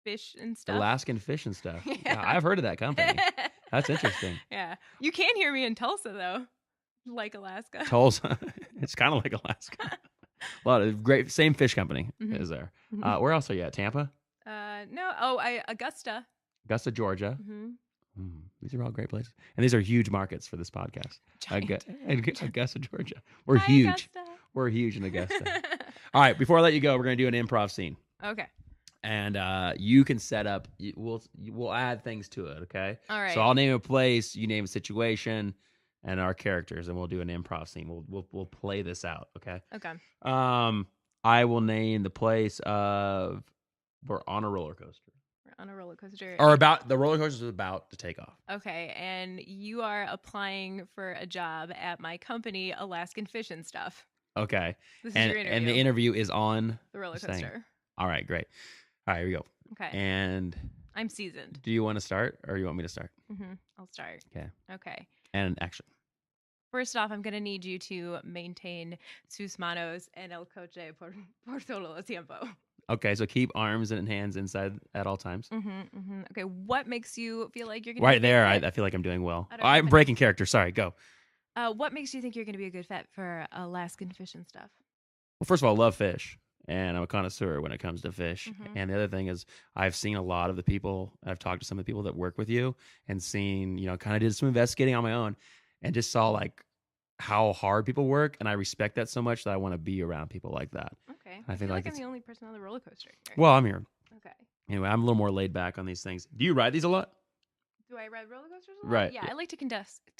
Speaker 2: fish and stuff.
Speaker 1: Alaskan fish and stuff. Yeah, I've heard of that company. That's interesting.
Speaker 2: Yeah. You can hear me in Tulsa, though. Like Alaska.
Speaker 1: Tulsa. It's kind of like Alaska. A lot of great, same fish company is there. Where else are you at? Tampa?
Speaker 2: No. Augusta.
Speaker 1: Augusta, Georgia. These are all great places. And these are huge markets for this podcast. Augusta, Georgia. We're huge.
Speaker 2: Augusta.
Speaker 1: We're huge in Augusta. All right. Before I let you go, we're going to do an improv scene.
Speaker 2: Okay.
Speaker 1: And you can set up, we'll add things to it, okay?
Speaker 2: All right.
Speaker 1: So I'll name a place, you name a situation, and our characters, and we'll do an improv scene. We'll play this out, okay?
Speaker 2: Okay.
Speaker 1: I will name the place of we're on a roller coaster.
Speaker 2: We're on a roller coaster.
Speaker 1: Or the roller coaster is about to take off.
Speaker 2: Okay, and you are applying for a job at my company, Alaskan Fish and Stuff.
Speaker 1: Okay.
Speaker 2: This is your interview.
Speaker 1: And the interview is on
Speaker 2: the roller coaster.
Speaker 1: All right, great. All right, here we go.
Speaker 2: Okay.
Speaker 1: And
Speaker 2: I'm seasoned.
Speaker 1: Do you want to start or you want me to start?
Speaker 2: I'll start. Okay.
Speaker 1: And action.
Speaker 2: First off, I'm going to need you to maintain sus manos en el coche por todo el tiempo.
Speaker 1: Okay, so keep arms and hands inside at all times.
Speaker 2: Okay, what makes you feel like you're going to
Speaker 1: right there, I feel like I'm doing well. I'm breaking character. Sorry, go.
Speaker 2: What makes you think you're going to be a good fit for Alaskan Fish and Stuff?
Speaker 1: Well, first of all, I love fish. And I'm a connoisseur when it comes to fish. And the other thing is I've seen a lot of the people, I've talked to some of the people that work with you and seen, kind of did some investigating on my own and just saw like how hard people work. And I respect that so much that I want to be around people like that.
Speaker 2: Okay.
Speaker 1: I feel
Speaker 2: like I'm the only person on the roller coaster here.
Speaker 1: Well, I'm here.
Speaker 2: Okay.
Speaker 1: Anyway, I'm a little more laid back on these things. Do you ride these a lot?
Speaker 2: Do I ride roller coasters a lot?
Speaker 1: Right.
Speaker 2: Yeah, I like to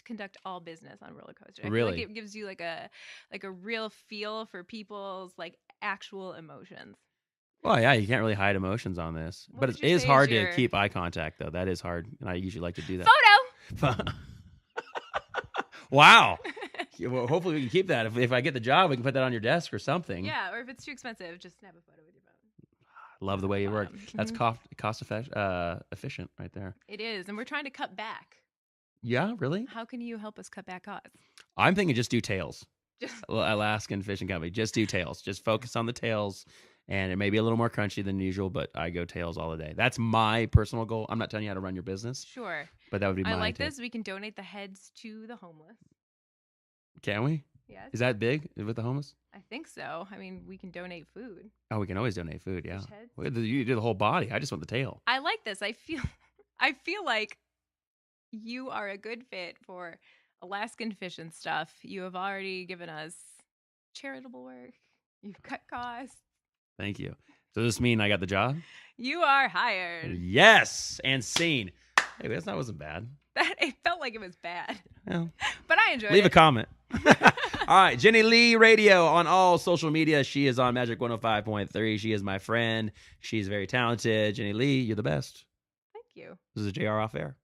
Speaker 2: conduct all business on roller coasters. I
Speaker 1: really?
Speaker 2: feel like it gives you like a real feel for people's like actual emotions.
Speaker 1: Well, yeah, you can't really hide emotions on this.
Speaker 2: What
Speaker 1: But
Speaker 2: would
Speaker 1: it
Speaker 2: you
Speaker 1: is
Speaker 2: say
Speaker 1: hard
Speaker 2: is
Speaker 1: to
Speaker 2: your-
Speaker 1: keep eye contact, though. That is hard. And I usually like to do that.
Speaker 2: Photo.
Speaker 1: Wow. Yeah, well, hopefully we can keep that. If I get the job, we can put that on your desk or something.
Speaker 2: Yeah, or if it's too expensive, just snap a photo with your phone.
Speaker 1: Love the way you work. That's
Speaker 2: Mhm.
Speaker 1: cost efficient right there.
Speaker 2: It is, and we're trying to cut back.
Speaker 1: Yeah, really?
Speaker 2: How can you help us cut back costs?
Speaker 1: I'm thinking just do tails.
Speaker 2: Just
Speaker 1: Alaskan Fishing Company. Just do tails. Just focus on the tails. And it may be a little more crunchy than usual, but I go tails all the day. That's my personal goal. I'm not telling you how to run your business.
Speaker 2: Sure.
Speaker 1: But that would be my
Speaker 2: I like
Speaker 1: tip.
Speaker 2: this. We can donate the heads to the homeless.
Speaker 1: Can we?
Speaker 2: Yes.
Speaker 1: Is that big with the homeless?
Speaker 2: I think so. I mean, we can donate food.
Speaker 1: Oh, we can always donate food, yeah.
Speaker 2: Fish heads.
Speaker 1: You do the whole body. I just want the tail.
Speaker 2: I like this. I feel like you are a good fit for Alaskan fish and stuff. You have already given us charitable work. You've cut costs.
Speaker 1: Thank you. So does this mean I got the job?
Speaker 2: You are hired.
Speaker 1: Yes, and scene. Hey, that wasn't bad.
Speaker 2: It felt like it was bad,
Speaker 1: Well,
Speaker 2: but I enjoyed it.
Speaker 1: leave a comment. All right, Jenny Lee Radio on all social media. She is on Magic 105.3. She is my friend. She's very talented. Jenny Lee, you're the best.
Speaker 2: Thank you.
Speaker 1: This is JR Off Air.